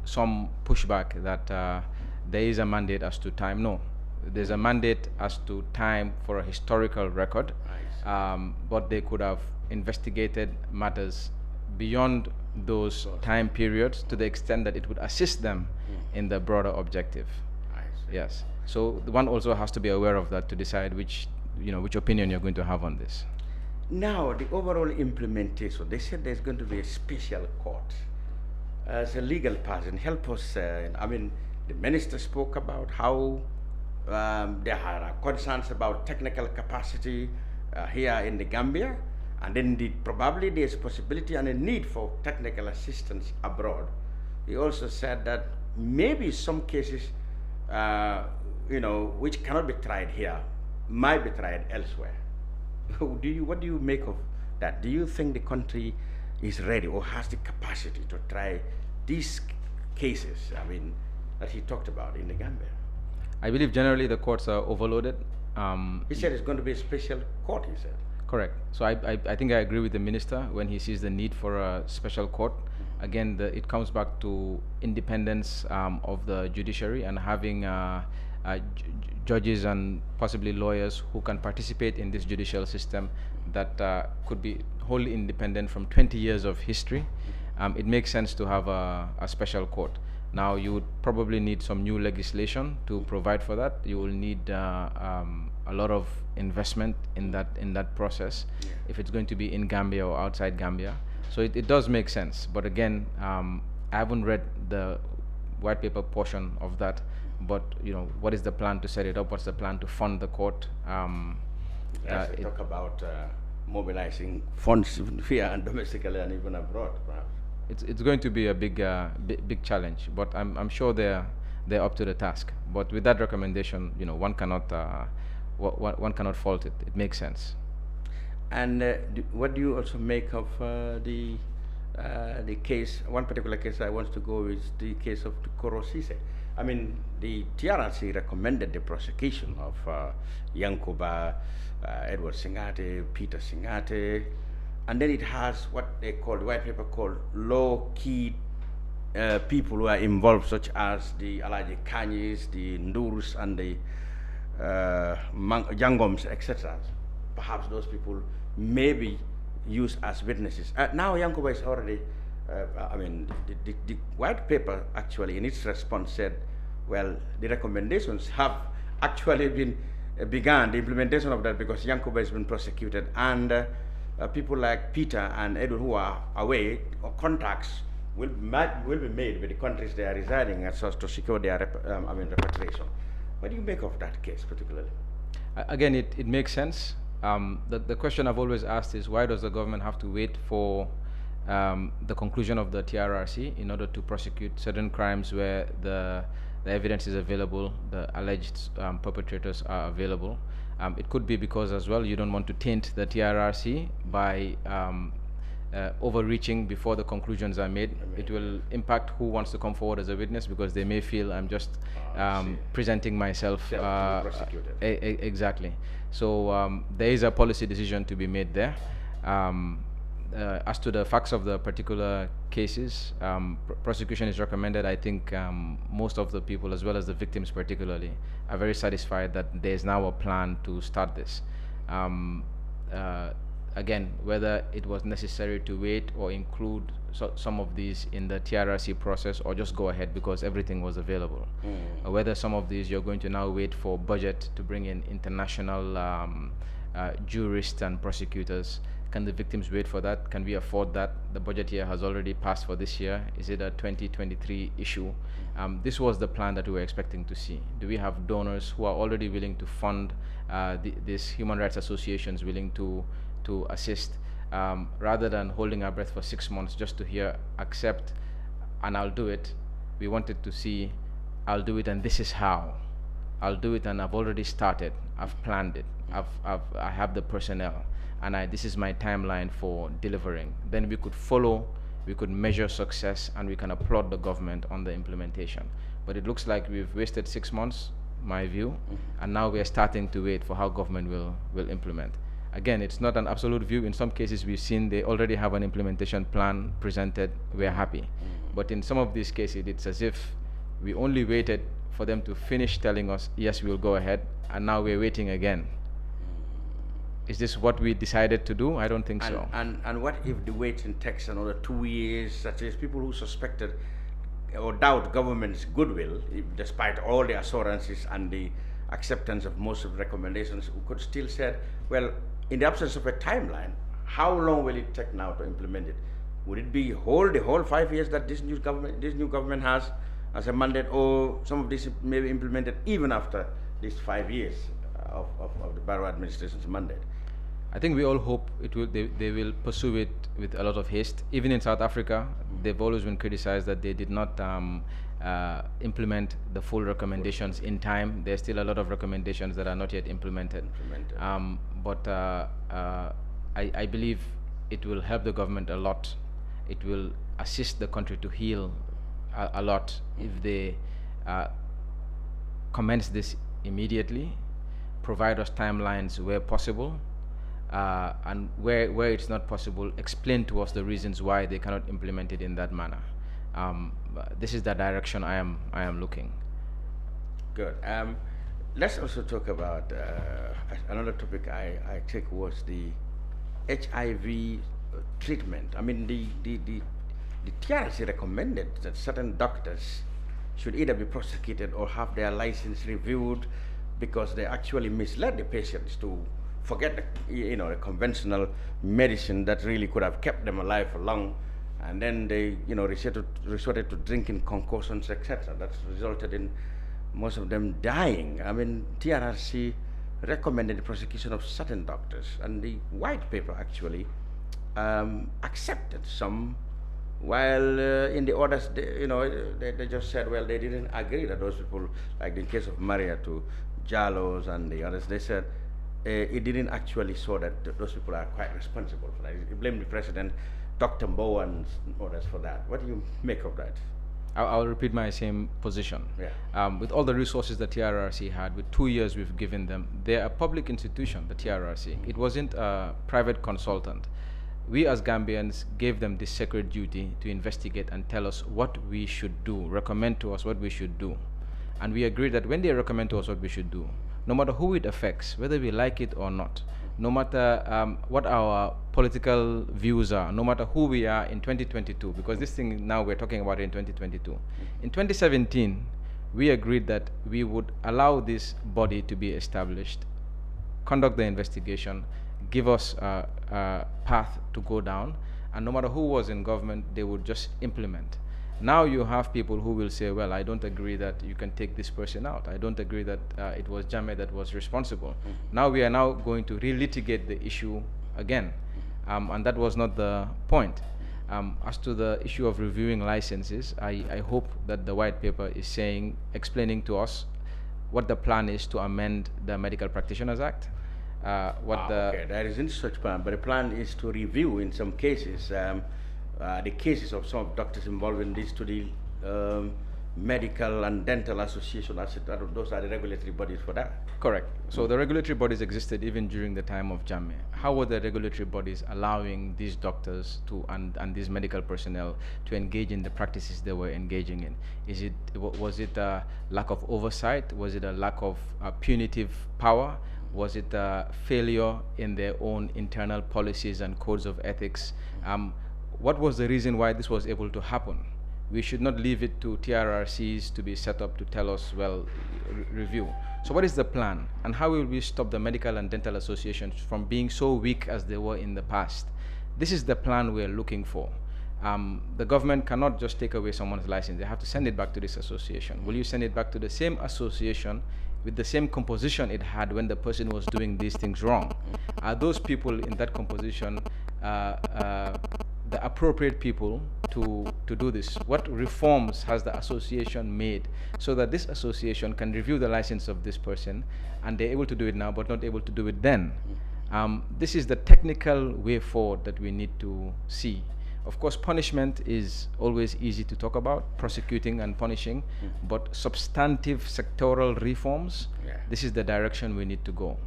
some pushback that there is a mandate as to time. No, there's a mandate as to time for a historical record, but they could have investigated matters beyond those time periods to the extent that it would assist them in the broader objective. Yes. So the one also has to be aware of that to decide which opinion you're going to have on this. Now, the overall implementation, they said there's going to be a special court. As a legal person, help us. The minister spoke about how there are concerns about technical capacity here in the Gambia, and then probably there's a possibility and a need for technical assistance abroad. He also said that maybe some cases which cannot be tried here, might be tried elsewhere. What do you make of that? Do you think the country is ready or has the capacity to try these cases, that he talked about in the Gambia? I believe generally the courts are overloaded. He said it's going to be a special court, he said. Correct. So I think I agree with the minister when he sees the need for a special court. Again, it comes back to independence of the judiciary and having judges and possibly lawyers who can participate in this judicial system that could be wholly independent from 20 years of history. It makes sense to have a special court. Now, you would probably need some new legislation to provide for that. You will need a lot of investment in that process if it's going to be in Gambia or outside Gambia. So it does make sense. But again, I haven't read the white paper portion of that. But what is the plan to set it up? What's the plan to fund the court? Yes, we talk about mobilizing funds here and domestically and even abroad, perhaps. It's going to be a big challenge, but I'm sure they're up to the task. But with that recommendation, one cannot one cannot fault it. It makes sense. And what do you also make of the case? One particular case I want to go is the case of Korosise. I mean, the TRRC recommended the prosecution of Yankuba, Edward Singate, Peter Singate, and then it has what they call, the white paper called low-key people who are involved, such as the Alaji Kanyis, the Ndurs, and the Jangoms, etc. Perhaps those people may be used as witnesses. Now Yankuba is already, I mean, the white paper actually in its response said, well, the recommendations have actually been begun, the implementation of that, because Yankuba has been prosecuted, and people like Peter and Edward who are away, or contacts will be made with the countries they are residing as to secure their repatriation. What do you make of that case particularly? Again, it makes sense. The question I've always asked is, why does the government have to wait for the conclusion of the TRRC in order to prosecute certain crimes where the evidence is available, the alleged perpetrators are available? It could be because as well you don't want to taint the TRRC by overreaching before the conclusions are made. It will impact who wants to come forward as a witness, because they may feel I'm just presenting myself. Exactly. So there is a policy decision to be made there. As to the facts of the particular cases, prosecution is recommended. I think most of the people, as well as the victims particularly, are very satisfied that there is now a plan to start this. Again, whether it was necessary to wait or include some of these in the TRRC process, or just go ahead because everything was available. Whether some of these you're going to now wait for budget to bring in international jurists and prosecutors. Can the victims wait for that? Can we afford that? The budget year has already passed for this year. Is it a 2023 issue? This was the plan that we were expecting to see. Do we have donors who are already willing to fund these human rights associations, willing to assist, rather than holding our breath for 6 months just to hear, accept, and I'll do it? We wanted to see, I'll do it and this is how. I'll do it and I've already started. I've planned it. I have the personnel. And this is my timeline for delivering. Then we could follow, we could measure success, and we can applaud the government on the implementation. But it looks like we've wasted 6 months, my view, and now we're starting to wait for how government will implement. Again, it's not an absolute view. In some cases we've seen they already have an implementation plan presented, we're happy. But in some of these cases, it's as if we only waited for them to finish telling us, yes, we'll go ahead, and now we're waiting again. Is this what we decided to do? I don't think so. And what if the waiting takes another 2 years, such as people who suspected or doubt government's goodwill, despite all the assurances and the acceptance of most of the recommendations, who could still say, well, in the absence of a timeline, how long will it take now to implement it? Would it be the whole 5 years that this new government has as a mandate, or some of this may be implemented even after these 5 years of the Barrow administration's mandate? I think we all hope they will pursue it with a lot of haste. Even in South Africa, they've always been criticized that they did not implement the full recommendations in time. There's still a lot of recommendations that are not yet implemented. But I believe it will help the government a lot. It will assist the country to heal a lot if they commence this immediately, provide us timelines where possible, and where it's not possible, explain to us the reasons why they cannot implement it in that manner. This is the direction I am looking. Good. Let's also talk about another topic I take was the HIV treatment. I mean, the TRC recommended that certain doctors should either be prosecuted or have their license reviewed because they actually misled the patients to forget the conventional medicine that really could have kept them alive for long, and then they resorted to drinking concoctions, etc. That's resulted in most of them dying. I mean, TRRC recommended the prosecution of certain doctors, and the white paper actually accepted some, while in the others, they just said, well, they didn't agree that those people, like in case of Maria to Jalos and the others, they said it didn't actually show that those people are quite responsible for that. They blamed the president, Dr. Mbow and others for that. What do you make of that? I'll repeat my same position. Yeah. With all the resources that TRRC had, with 2 years we've given them, they're a public institution, the TRRC. It wasn't a private consultant. We as Gambians gave them this sacred duty to investigate and tell us what we should do, recommend to us what we should do. And we agreed that when they recommend to us what we should do, no matter who it affects, whether we like it or not, no matter what our political views are, no matter who we are in 2022, because this thing now we're talking about in 2022. In 2017, we agreed that we would allow this body to be established, conduct the investigation, give us a path to go down, and no matter who was in government, they would just implement. Now you have people who will say, well, I don't agree that you can take this person out. I don't agree that it was Jammeh that was responsible. Now we are now going to relitigate the issue again, and that was not the point. As to the issue of reviewing licenses, I hope that the white paper is explaining to us what the plan is to amend the Medical Practitioners Act. Okay, there isn't such plan, but the plan is to review in some cases the cases of some doctors involved in this to the Medical and Dental Association. Those are the regulatory bodies for that. Correct. So the regulatory bodies existed even during the time of Jammeh. How were the regulatory bodies allowing these doctors to and these medical personnel to engage in the practices they were engaging in? Was it a lack of oversight? Was it a lack of punitive power? Was it a failure in their own internal policies and codes of ethics? What was the reason why this was able to happen? We should not leave it to TRRCs to be set up to tell us, well, review. So what is the plan? And how will we stop the medical and dental associations from being so weak as they were in the past? This is the plan we're looking for. The government cannot just take away someone's license. They have to send it back to this association. Will you send it back to the same association with the same composition it had when the person was doing these things wrong? Are those people in that composition the appropriate people to do this? What reforms has the association made so that this association can review the license of this person, and they're able to do it now but not able to do it then? This is the technical way forward that we need to see. Of course, punishment is always easy to talk about, prosecuting and punishing, but substantive sectoral reforms, this is the direction we need to go.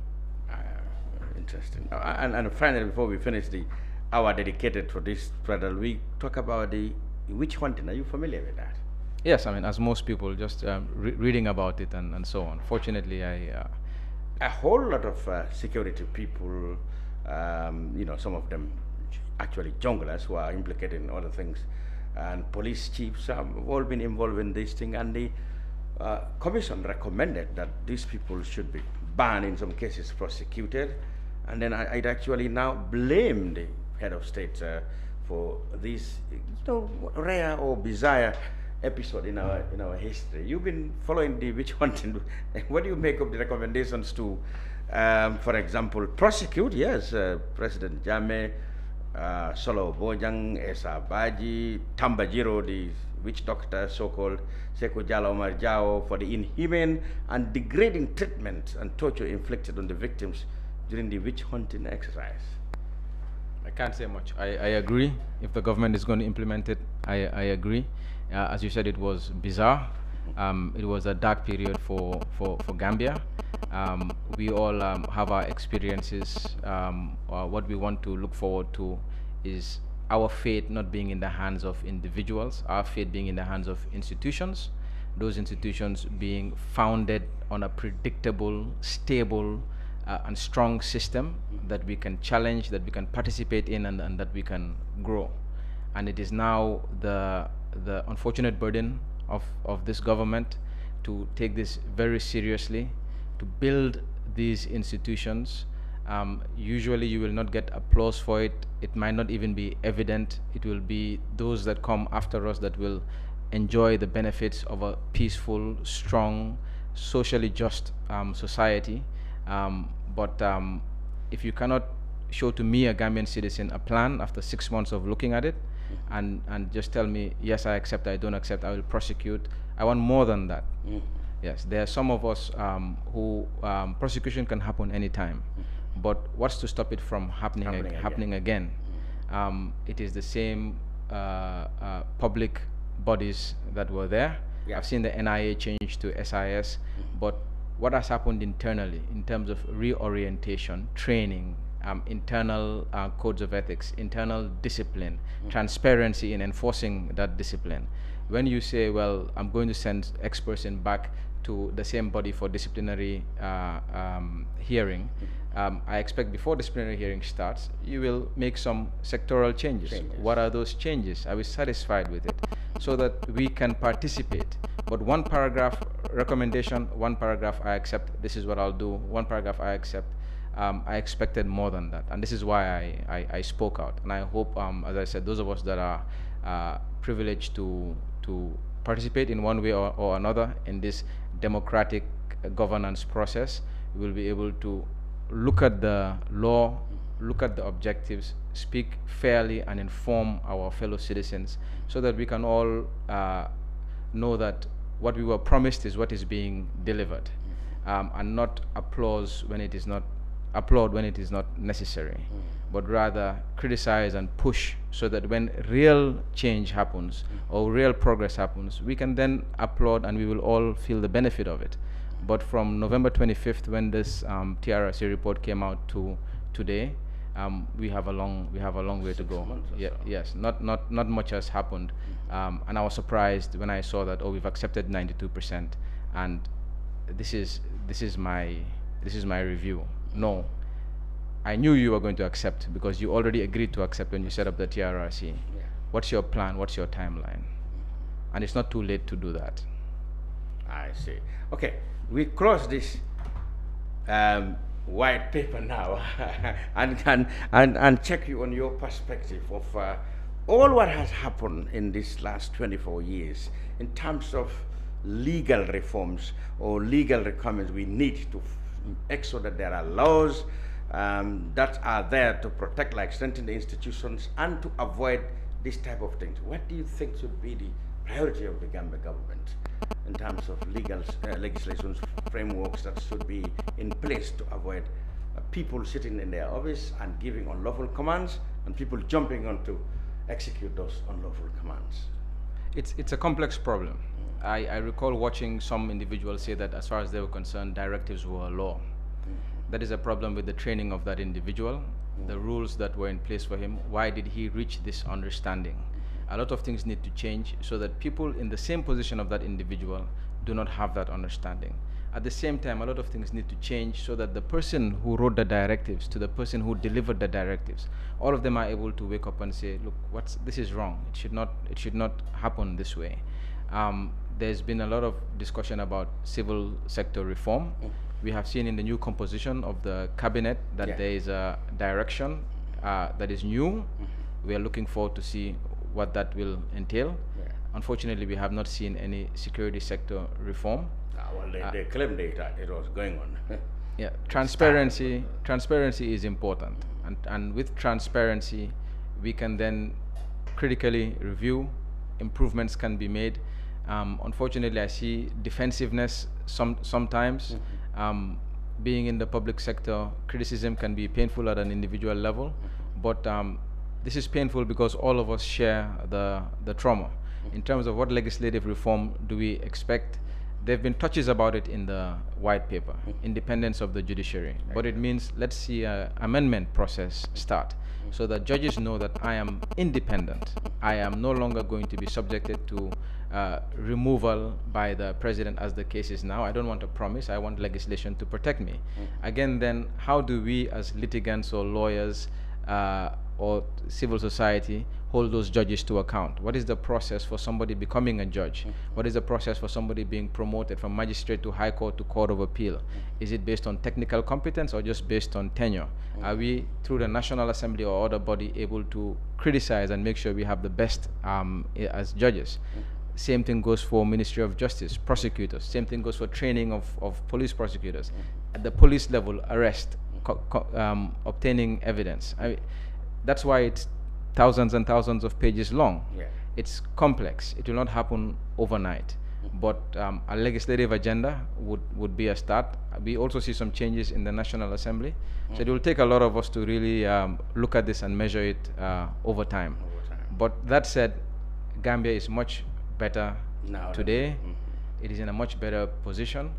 Interesting. And finally, before we finish the hour dedicated for this, brother, we talk about the witch hunting. Are you familiar with that? Yes, I mean, as most people, just reading about it and so on. Fortunately, a whole lot of security people, some of them actually junglers who are implicated in other things, and police chiefs have all been involved in this thing, and the commission recommended that these people should be banned, in some cases prosecuted, and then I'd actually now blame the head of state for this rare or bizarre episode in our history. You've been following the witch hunting. What do you make of the recommendations to, for example, prosecute? Yes, President Jammeh, Solo Bojang, Esa Baji, Tambajiro, the witch doctor, so-called Sekou Jala Omar Jao, for the inhumane and degrading treatment and torture inflicted on the victims during the witch hunting exercise. I can't say much. I agree. If the government is going to implement it, I agree. As you said, it was bizarre. It was a dark period for Gambia. We all have our experiences. What we want to look forward to is our fate not being in the hands of individuals, our fate being in the hands of institutions, those institutions being founded on a predictable, stable, and strong system that we can challenge, that we can participate in, and that we can grow. And it is now the unfortunate burden of this government to take this very seriously, to build these institutions. Usually you will not get applause for it. It might not even be evident. It will be those that come after us that will enjoy the benefits of a peaceful, strong, socially just society. But if you cannot show to me, a Gambian citizen, a plan after 6 months of looking at it, and just tell me, yes, I accept, I don't accept, I will prosecute. I want more than that. Yes, there are some of us who prosecution can happen anytime, but what's to stop it from happening again? It is the same public bodies that were there. Yeah. I've seen the NIA change to SIS, but what has happened internally in terms of reorientation, training, internal codes of ethics, internal discipline, transparency in enforcing that discipline. When you say, well, I'm going to send X person back to the same body for disciplinary hearing, I expect before disciplinary hearing starts, you will make some sectoral changes. What are those changes? Are we satisfied with it? So that we can participate. But one paragraph recommendation, one paragraph I accept, this is what I'll do, one paragraph I accept. I expected more than that, and this is why I spoke out. And I hope, as I said, those of us that are privileged to participate in one way or another in this democratic governance process will be able to look at the law, look at the objectives, speak fairly and inform our fellow citizens so that we can all know that what we were promised is what is being delivered, and not applaud when it is not necessary, but rather criticize and push so that when real change happens or real progress happens, we can then applaud and we will all feel the benefit of it. But from November 25th, when this TRRC report came out to today, we have a long way to go. Yes, not much has happened, and I was surprised when I saw that, oh, we've accepted 92%, and this is my review. No, I knew you were going to accept because you already agreed to accept when you set up the TRRC. What's your plan? What's your timeline? And it's not too late to do that. I see. Okay, we close this white paper now and check you on your perspective of all what has happened in these last 24 years in terms of legal reforms or legal requirements we need to make sure that there are laws that are there to protect, like strengthen the institutions and to avoid this type of things. What do you think should be the priority of the Gambia government in terms of legal legislations, frameworks that should be in place to avoid people sitting in their office and giving unlawful commands and people jumping on to execute those unlawful commands? It's a complex problem. I recall watching some individuals say that as far as they were concerned, directives were law. That is a problem with the training of that individual, the rules that were in place for him. Why did he reach this understanding? A lot of things need to change so that people in the same position of that individual do not have that understanding. At the same time, a lot of things need to change so that the person who wrote the directives to the person who delivered the directives, all of them are able to wake up and say, look, this is wrong. It should not happen this way. There's been a lot of discussion about civil sector reform. We have seen in the new composition of the cabinet that there is a direction that is new. We are looking forward to see what that will entail. Unfortunately, we have not seen any security sector reform. Well, they claimed it was going on. Transparency is important, and with transparency, we can then critically review. Improvements can be made. Unfortunately, I see defensiveness sometimes. Being in the public sector, criticism can be painful at an individual level, but this is painful because all of us share the trauma. In terms of what legislative reform do we expect, there have been touches about it in the white paper, independence of the judiciary, but it means let's see an amendment process start so that judges know that I am independent. I am no longer going to be subjected to removal by the president as the case is now. I don't want a promise. I want legislation to protect me. Again, then, how do we as litigants or lawyers or civil society hold those judges to account? What is the process for somebody becoming a judge? What is the process for somebody being promoted from magistrate to high court to court of appeal? Is it based on technical competence or just based on tenure? Are we, through the National Assembly or other body, able to criticize and make sure we have the best as judges? Same thing goes for Ministry of Justice, prosecutors. Same thing goes for training of police prosecutors. At the police level, arrest, obtaining evidence. That's why it's thousands and thousands of pages long. Yeah. It's complex. It will not happen overnight. But a legislative agenda would be a start. We also see some changes in the National Assembly. So it will take a lot of us to really look at this and measure it over time. But that said, Gambia is much better Now today. It is in a much better position.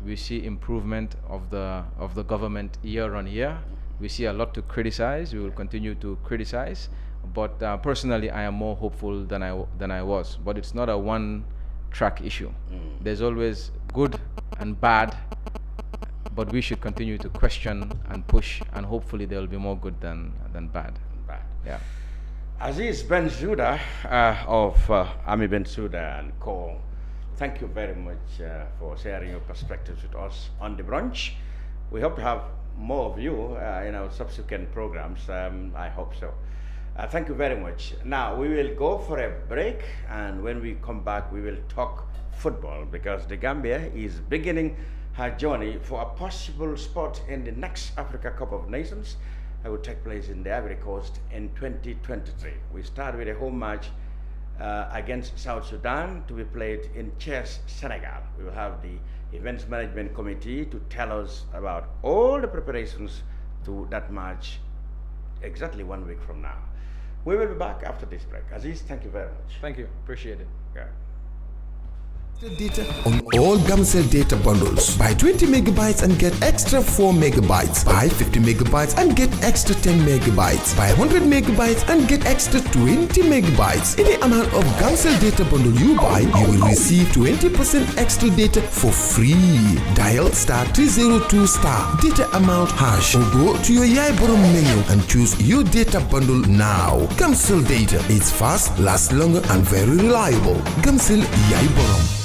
We see improvement of the government year on year. We see a lot to criticize. We will continue to criticize. But personally, I am more hopeful than I was. But it's not a one-track issue. There's always good and bad. But we should continue to question and push, and hopefully there will be more good than bad. Yeah. Aziz Bensouda of Ami Bensouda and Co. Thank you very much for sharing your perspectives with us on the brunch. We hope to have more of you in our subsequent programs. I hope so. Thank you very much. Now we will go for a break, and when we come back, we will talk football, because the Gambia is beginning her journey for a possible spot in the next Africa Cup of Nations that will take place in the Ivory Coast in 2023. We start with a home match against South Sudan to be played in Thiès, Senegal. We will have the Events Management Committee to tell us about all the preparations to that match exactly 1 week from now. We will be back after this break. Aziz, thank you very much. Thank you. Appreciate it. Yeah. Data on all Gamcell data bundles. Buy 20 megabytes and get extra 4 megabytes. Buy 50 megabytes and get extra 10 megabytes. Buy 100 megabytes and get extra 20 megabytes. Any amount of Gamcell data bundle you buy, you will receive 20% extra data for free. Dial *302* data amount hash or go to your Yaiborom menu and choose your data bundle now. Gamcell data. It's fast, lasts longer and very reliable. Gamcell Yaiborom.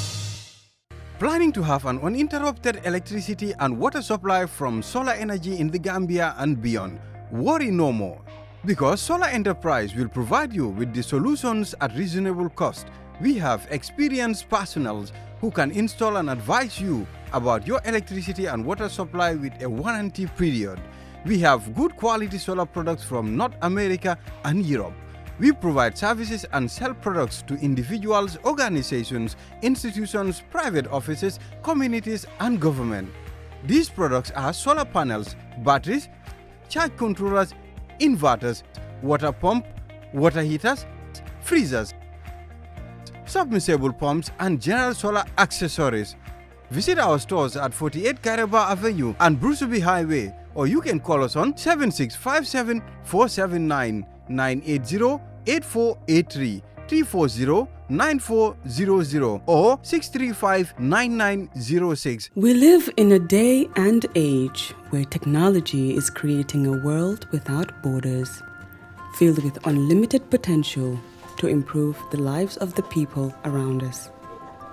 Planning to have an uninterrupted electricity and water supply from solar energy in the Gambia and beyond? Worry no more, because Solar Enterprise will provide you with the solutions at reasonable cost. We have experienced personnel who can install and advise you about your electricity and water supply with a warranty period. We have good quality solar products from North America and Europe. We provide services and sell products to individuals, organizations, institutions, private offices, communities, and government. These products are solar panels, batteries, charge controllers, inverters, water pump, water heaters, freezers, submersible pumps, and general solar accessories. Visit our stores at 48 Karaba Avenue and Brusubi Highway, or you can call us on 7657 479 980-8483, 340-9400 or 635-9906. We live in a day and age where technology is creating a world without borders, filled with unlimited potential to improve the lives of the people around us.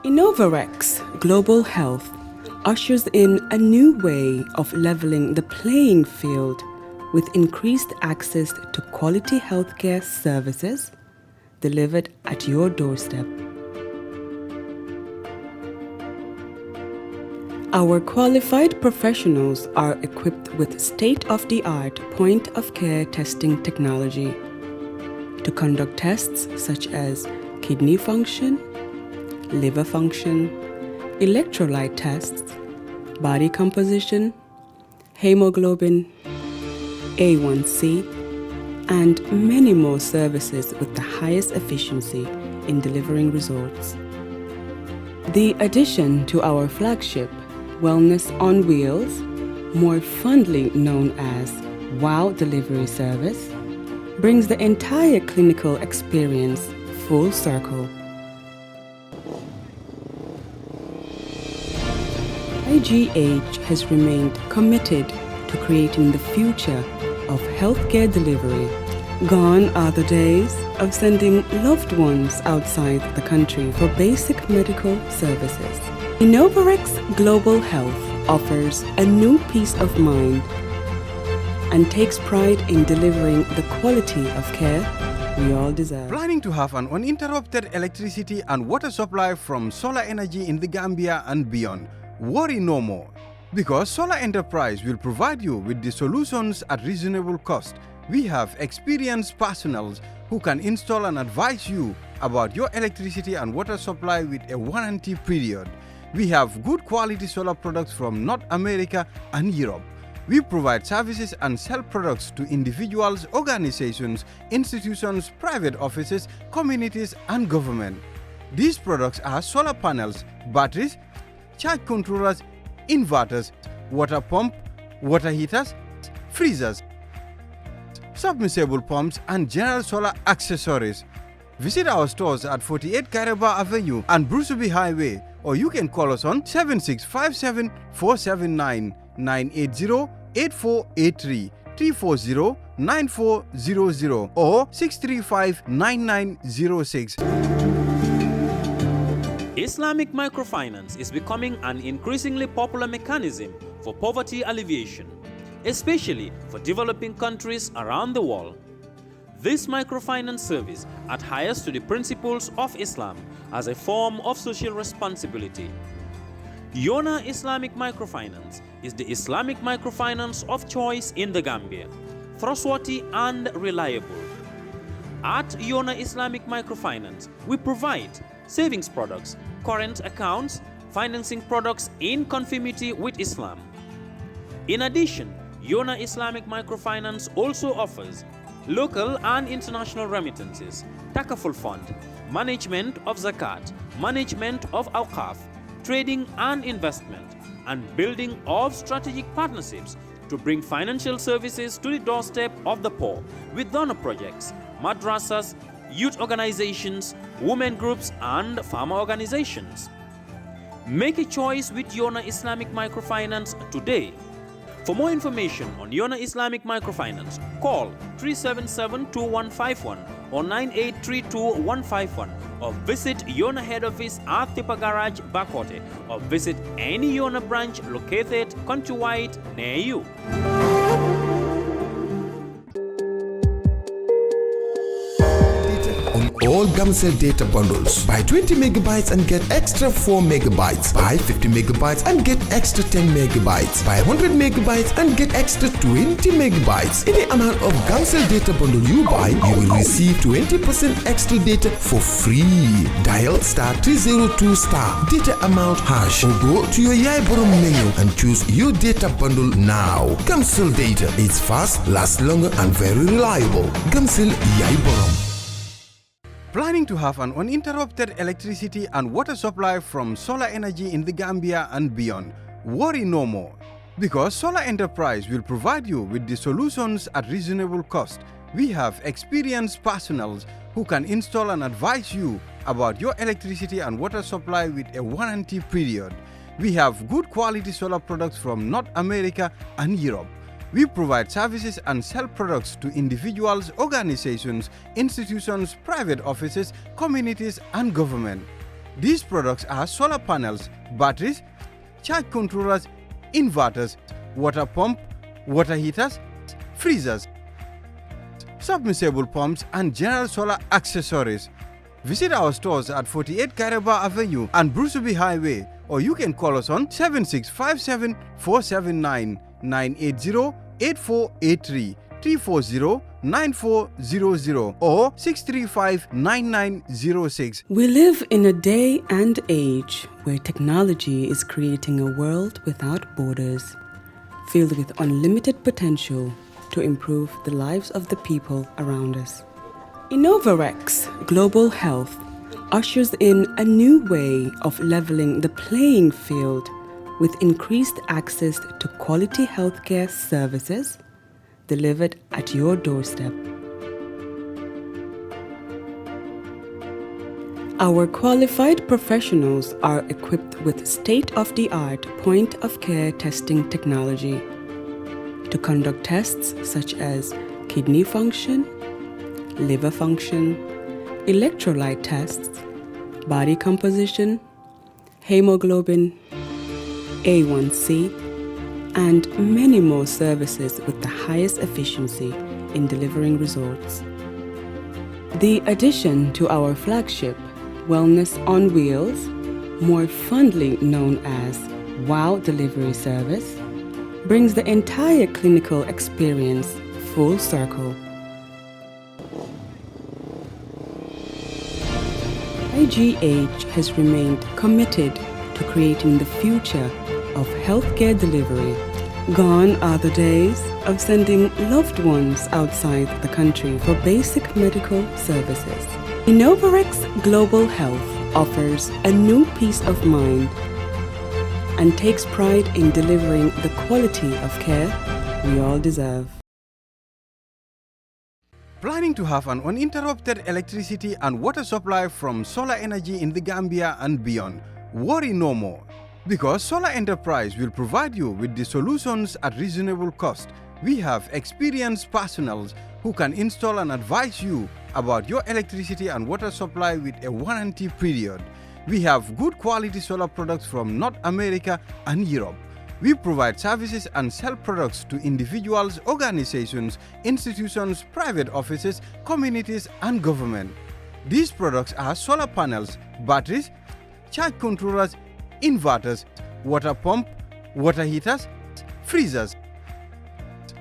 Innovarex Global Health ushers in a new way of leveling the playing field with increased access to quality healthcare services delivered at your doorstep. Our qualified professionals are equipped with state-of-the-art point-of-care testing technology to conduct tests such as kidney function, liver function, electrolyte tests, body composition, hemoglobin, A1C, and many more services with the highest efficiency in delivering results. The addition to our flagship, Wellness on Wheels, more fondly known as WOW Delivery Service, brings the entire clinical experience full circle. IGH has remained committed to creating the future of healthcare delivery. Gone are the days of sending loved ones outside the country for basic medical services. Innovarex Global Health offers a new peace of mind and takes pride in delivering the quality of care we all deserve. Planning to have an uninterrupted electricity and water supply from solar energy in the Gambia and beyond? Worry no more, because Solar Enterprise will provide you with the solutions at reasonable cost. We have experienced personnel who can install and advise you about your electricity and water supply with a warranty period. We have good quality solar products from North America and Europe. We provide services and sell products to individuals, organizations, institutions, private offices, communities, and government. These products are solar panels, batteries, charge controllers, inverters, water pump, water heaters, freezers, submersible pumps, and general solar accessories. Visit our stores at 48 Karaba Avenue and Brusubi Highway, or you can call us on 7657 479 980 8483 340 9400 or 635 9906. Islamic microfinance is becoming an increasingly popular mechanism for poverty alleviation, especially for developing countries around the world. This microfinance service adheres to the principles of Islam as a form of social responsibility. Yona Islamic Microfinance is the Islamic microfinance of choice in the Gambia, trustworthy and reliable. At Yona Islamic Microfinance, we provide savings products, current accounts, financing products in conformity with Islam. In addition, Yona Islamic Microfinance also offers local and international remittances, takaful fund, management of zakat, management of awqaf, trading and investment, and building of strategic partnerships to bring financial services to the doorstep of the poor with donor projects, madrasas, youth organizations, women groups, and farmer organizations. Make a choice with Yona Islamic Microfinance today. For more information on Yona Islamic Microfinance, call 377-2151 or 9832-151 or visit Yona head office at Tipa Garage, Bakote, or visit any Yona branch located countrywide near you. All Gamcell data bundles. Buy 20 megabytes and get extra 4 megabytes. Buy 50 megabytes and get extra 10 megabytes. Buy 100 megabytes and get extra 20 megabytes. Any amount of Gamcell data bundle you buy, you will receive 20% extra data for free. Dial *302 data amount hash or go to your Yaiborom menu and choose your data bundle now. Gamcell data. It's fast, lasts longer, and very reliable. Gamcell Yaiborom. Planning to have an uninterrupted electricity and water supply from solar energy in the Gambia and beyond? Worry no more, because Solar Enterprise will provide you with the solutions at reasonable cost. We have experienced personnel who can install and advise you about your electricity and water supply with a warranty period. We have good quality solar products from North America and Europe. We provide services and sell products to individuals, organizations, institutions, private offices, communities, and government. These products are solar panels, batteries, charge controllers, inverters, water pump, water heaters, freezers, submersible pumps, and general solar accessories. Visit our stores at 48 Karaba Avenue and Brusubi Highway, or you can call us on 7657 479 980 8483 340 9400 or 635 9906. We live in a day and age where technology is creating a world without borders, filled with unlimited potential to improve the lives of the people around us. Innovarex Global Health ushers in a new way of leveling the playing field with increased access to quality healthcare services delivered at your doorstep. Our qualified professionals are equipped with state-of-the-art point-of-care testing technology to conduct tests such as kidney function, liver function, electrolyte tests, body composition, hemoglobin, A1C, and many more services with the highest efficiency in delivering results. The addition to our flagship, Wellness on Wheels, more fondly known as WOW Delivery Service, brings the entire clinical experience full circle. IGH has remained committed to creating the future of healthcare delivery. Gone are the days of sending loved ones outside the country for basic medical services. Innovarex Global Health offers a new peace of mind and takes pride in delivering the quality of care we all deserve. Planning to have an uninterrupted electricity and water supply from solar energy in the Gambia and beyond? Worry no more, because Solar Enterprise will provide you with the solutions at reasonable cost. We have experienced personnel who can install and advise you about your electricity and water supply with a warranty period. We have good quality solar products from North America and Europe. We provide services and sell products to individuals, organizations, institutions, private offices, communities, and government. These products are solar panels, batteries, charge controllers, inverters, water pump, water heaters, freezers,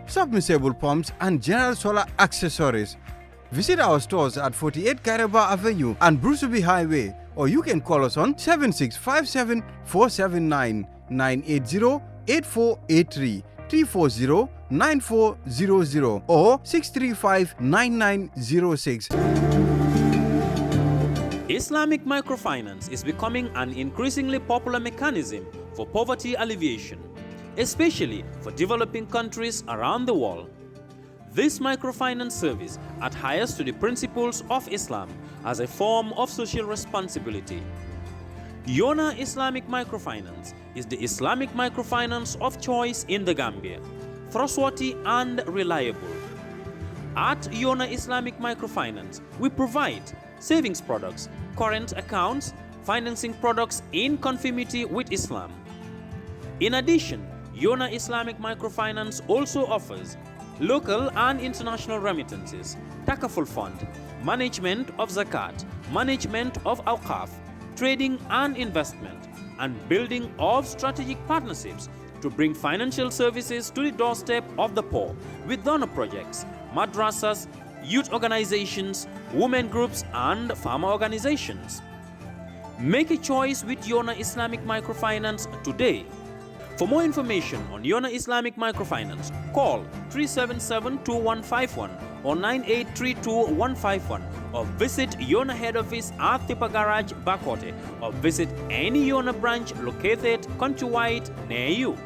submersible pumps, and general solar accessories. Visit our stores at 48 Kairaba Avenue and Brusubi Highway, or you can call us on 7657 479 980 8483 340 9400 or 635 9906. Islamic microfinance is becoming an increasingly popular mechanism for poverty alleviation, especially for developing countries around the world. This microfinance service adheres to the principles of Islam as a form of social responsibility. Yona Islamic Microfinance is the Islamic microfinance of choice in the Gambia, trustworthy and reliable. At Yona Islamic Microfinance, we provide savings products, current accounts, financing products in conformity with Islam. In addition, Yona Islamic Microfinance also offers local and international remittances, Takaful Fund, management of Zakat, management of Awqaf, trading and investment, and building of strategic partnerships to bring financial services to the doorstep of the poor with donor projects, madrasas, youth organizations, women groups, and farmer organizations. Make a choice with Yona Islamic Microfinance today. For more information on Yona Islamic Microfinance, call 377-2151 or 9832-151 or visit Yona head office at Tipa Garage, Bakote, or visit any Yona branch located countrywide near you.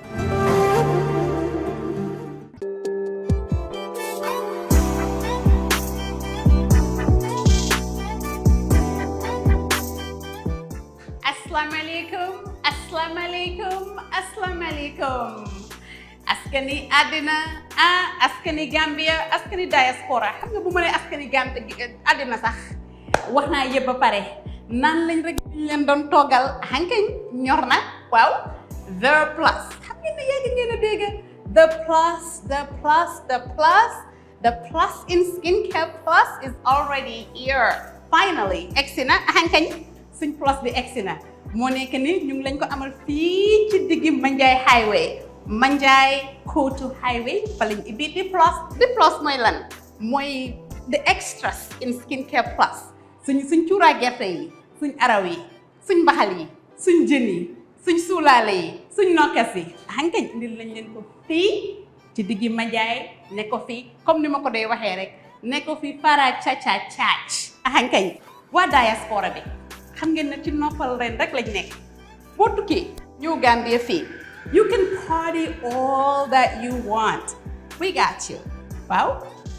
Assalamualaikum. Askani adina, askani Gambia, askani diaspora. Xam nga bu ma nee askani Gambia adina sax wax naa yëpp ba pare nan lañ rek leen doon toogal hankañ ñor na waaw the plus xam ngeen ne yéegi ngeen a dégg the plus in skincare plus is already here. Finally egsi na hankañ suñ plus bi egsi na moo nekk ni ñu ngi lañ ko amal fii ci diggi Manjai Highway Manjai Kotu Highway fa lañ ibbi di plus mooy lan mooy the extras in skincare plus suñ cuuraay gerte yi suñ araw yi suñ mbaxal yi suñ jën yi suñ suulaale yi suñ nokkas yi hankañ indil lañ leen ko fii ci diggi Manjai ne ko fii comme ni ma ko doy waxee rek ne ko fii fara caca caac hankañ waa diaspora bi xam ngeen ne ci noppal ren rek lañ nekk boo tukkee ñëw Gambia fii you can party all that you want we got you waaw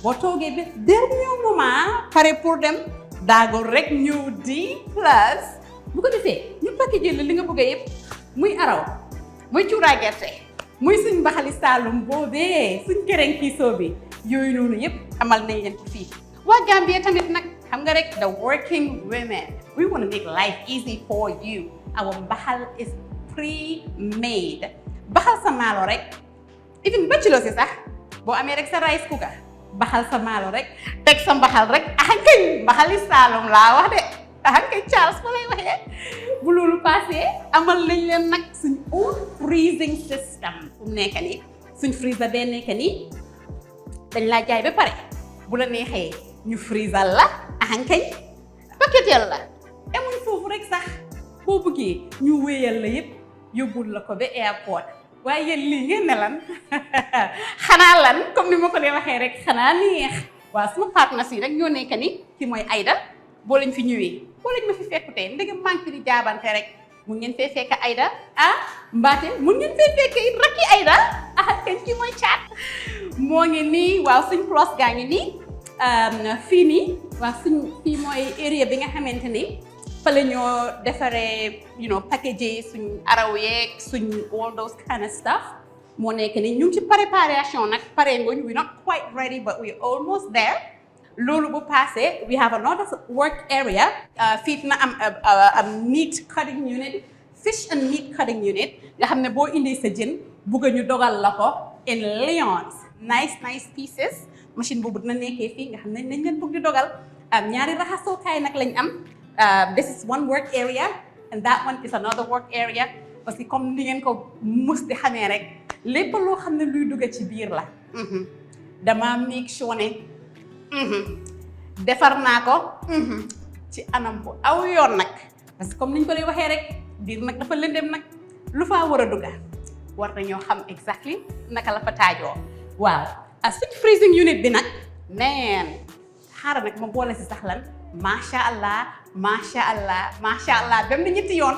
boo toogee ba dernier moment pare pour dem daago rek ñëw di plus bu ko defee ñu packagé li nga bëgg yëpp muy araw muy cuuraay gerte muy suñ mbaxali Saalum boobee suñ kereng kiisoo bi yooyu noonu yëpp amal nañ leen ko fii waa Gambia tamit nag xam nga rek the working women we want to make life easy for you our mbaxal is pre-made baxal sa maalo rek even bachelor si sax boo amee rek sa rice cooker baxal sa maalo rek teg sa mbaxal rek kay mbaxali Saalum laa wax de kay Charles fa lay waxee bu loolu passé amal nañ leen nag suñ own freezing system fu mu nekk nii suñ freezer bee nekk nii dañ laa jaay ba pare bu la neexee ñu freezer la kay paquetel la emuñ foofu rek sax boo bëggee ñu wéyal la yëpp yóbbul la ko ba airport waaye yéen lii ngeen ne lan xanaa lan comme ni ma ko dee waxee rek xanaa neex waaw suma partenaires yi rek ñoo nekk ni ki mooy Aïda boo lañ fi ñëwee boo lañ ma fi fekkutee ndegam manque di jaabante rek mun ngeen fee fekk Aïda mbaate mun ngeen fee fekk it rakki Aïda kenn ki mooy caat moo ngi nii waaw suñ plus gaa ngi nii fii nii waaw suñ fii mooy area bi nga xamante ni fa la ñoo defaree package suñ araw yeeg suñ all those kind of stuff moo nekk ni ñu ngi ci préparation nag pare ngoñ we not quite ready but we almost there loolu bu passé we have another work area fii na am meat cutting unit fish and meat cutting unit nga xam ne boo indi sa jën bugg ñu dogal la ko in lions nice pieces machine boobu dina nekkee fii nga xam ne nañ leen bugg di dogal ñaari raxasookaay nag lañ am this is one work area and that one is another work area parce que comme ni ngeen ko mus di xamee rek lépp loo xam ne luy dugg ci biir la dama make sure ne defar naa ko ci anam bu aw yoon nag parce que comme niñ ko lay waxee rek biir nag dafa lëndëm nag lu faa war a dugga war nañoo xam exactly naka la fa taajoo waaw suñ freezing unit bi nag xaaral nag ma boole si sax lan macha allah ba mu ñetti yoon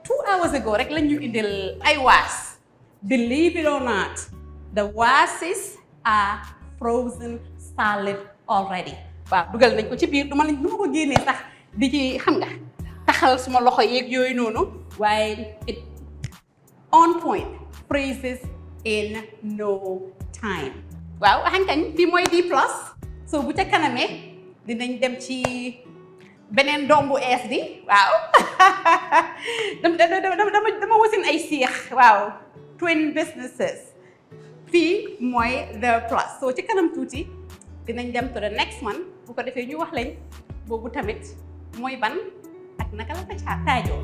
2 hours ago rek lañ ñu indil ay waas believe it or not the waasis are frozen solid already waaw dugal nañ ko ci biir du ma ko génnee sax di ci xam nga taxal suma loxo yeeg yooyu noonu waaye it on point freezes in no time waaw xankañ bi mooy D plus so bu ca kanamee dinañ dem ci beneen doom bu ees bi waaw dama wasin ay siix waaw twin businesses fii mooy the plus so ci kanam tuuti dinañ dem to the next one bu ko defee ñu wax lañ boobu tamit mooy ban ak naka la fa taajoo